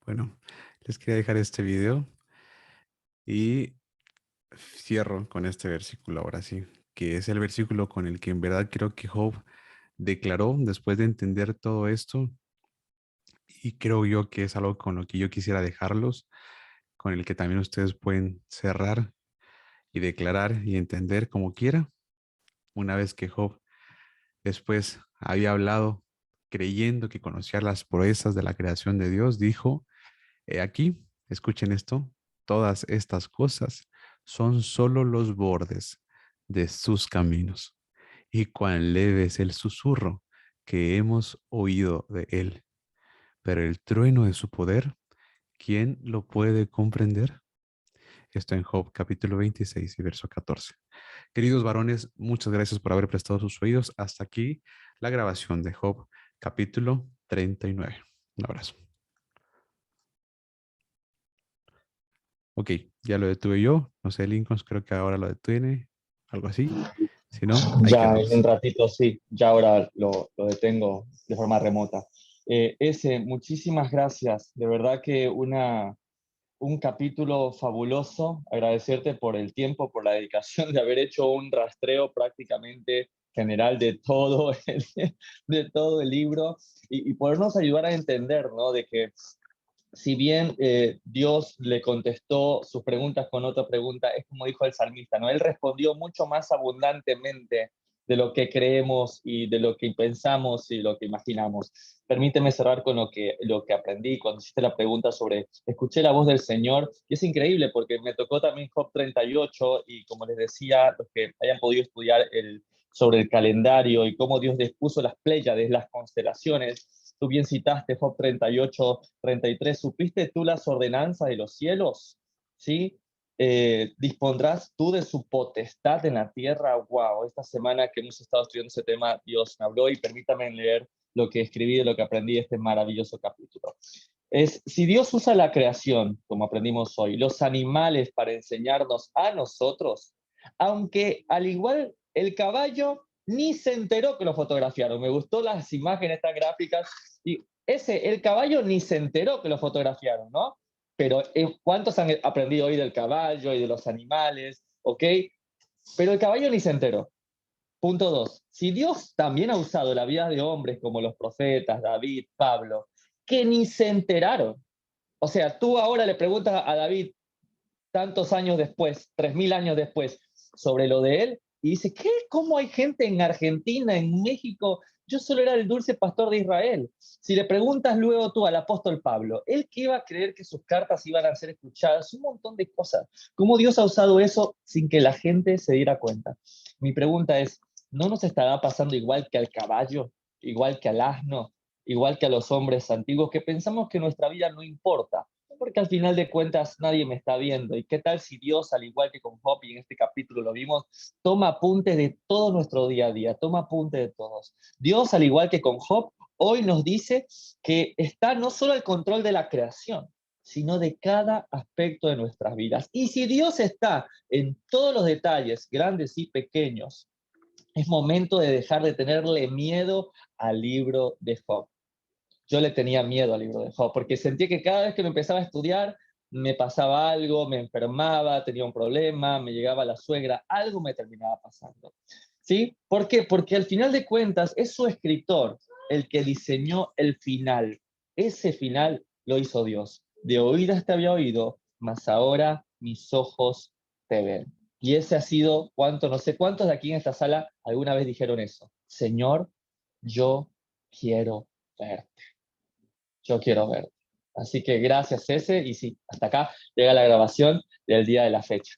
Bueno, les quería dejar este video y cierro con este versículo ahora sí, que es el versículo con el que en verdad creo que Job declaró después de entender todo esto, y creo yo que es algo con lo que yo quisiera dejarlos, con el que también ustedes pueden cerrar y declarar y entender como quiera. Una vez que Job después había hablado creyendo que conocía las proezas de la creación de Dios, dijo: he aquí, escuchen esto, todas estas cosas son solo los bordes de sus caminos, y cuán leve es el susurro que hemos oído de él. Pero el trueno de su poder, ¿quién lo puede comprender? Esto en Job capítulo 26 y verso 14. Queridos varones, muchas gracias por haber prestado sus oídos. Hasta aquí la grabación de Job capítulo 39. Un abrazo. Ok, ya lo detuve yo. No sé, Lincoln, creo que ahora lo detiene. Algo así. Si no, ahí Ya en un quedamos. ratito sí, ya ahora lo detengo de forma remota. Muchísimas gracias. De verdad que un capítulo fabuloso. Agradecerte por el tiempo, por la dedicación de haber hecho un rastreo prácticamente general de todo el libro y podernos ayudar a entender, ¿no? De que si bien Dios le contestó sus preguntas con otra pregunta, es como dijo el salmista, ¿no? Él respondió mucho más abundantemente de lo que creemos y de lo que pensamos y lo que imaginamos. Permíteme cerrar con lo que aprendí cuando hiciste la pregunta sobre, escuché la voz del Señor, y es increíble porque me tocó también Job 38 y como les decía, los que hayan podido estudiar sobre el calendario y cómo Dios dispuso las Pléyades, las constelaciones. Tú bien citaste Job 38, 33. ¿Supiste tú las ordenanzas de los cielos? ¿Sí? ¿Dispondrás tú de su potestad en la tierra? Wow, esta semana que hemos estado estudiando ese tema, Dios me habló y permítame leer lo que escribí, lo que aprendí de este maravilloso capítulo. Si Dios usa la creación, como aprendimos hoy, los animales para enseñarnos a nosotros, aunque al igual el caballo ni se enteró que lo fotografiaron. Me gustó las imágenes tan gráficas. Y el caballo ni se enteró que lo fotografiaron, ¿no? Pero ¿cuántos han aprendido hoy del caballo y de los animales? ¿Ok? Pero el caballo ni se enteró. Punto 2. Si Dios también ha usado la vida de hombres como los profetas, David, Pablo, que ni se enteraron. O sea, tú ahora le preguntas a David tantos años después, 3000 años después, sobre lo de él, y dice, ¿qué? ¿Cómo hay gente en Argentina, en México? Yo solo era el dulce pastor de Israel. Si le preguntas luego tú al apóstol Pablo, él que iba a creer que sus cartas iban a ser escuchadas, un montón de cosas. ¿Cómo Dios ha usado eso sin que la gente se diera cuenta? Mi pregunta es, ¿no nos estará pasando igual que al caballo, igual que al asno, igual que a los hombres antiguos, que pensamos que nuestra vida no importa? Porque al final de cuentas nadie me está viendo. ¿Y qué tal si Dios, al igual que con Job y en este capítulo lo vimos, toma apuntes de todo nuestro día a día, toma apuntes de todos? Dios, al igual que con Job, hoy nos dice que está no solo al control de la creación, sino de cada aspecto de nuestras vidas. Y si Dios está en todos los detalles, grandes y pequeños, es momento de dejar de tenerle miedo al libro de Job. Yo le tenía miedo al libro de Job, porque sentía que cada vez que lo empezaba a estudiar, me pasaba algo, me enfermaba, tenía un problema, me llegaba la suegra, algo me terminaba pasando. ¿Sí? ¿Por qué? Porque al final de cuentas es su escritor el que diseñó el final. Ese final lo hizo Dios. De oídas te había oído, mas ahora mis ojos te ven. Y ese ha sido, no sé cuántos de aquí en esta sala alguna vez dijeron eso. Señor, yo quiero verte. Yo quiero ver. Así que gracias, ese. Y sí, hasta acá llega la grabación del día de la fecha.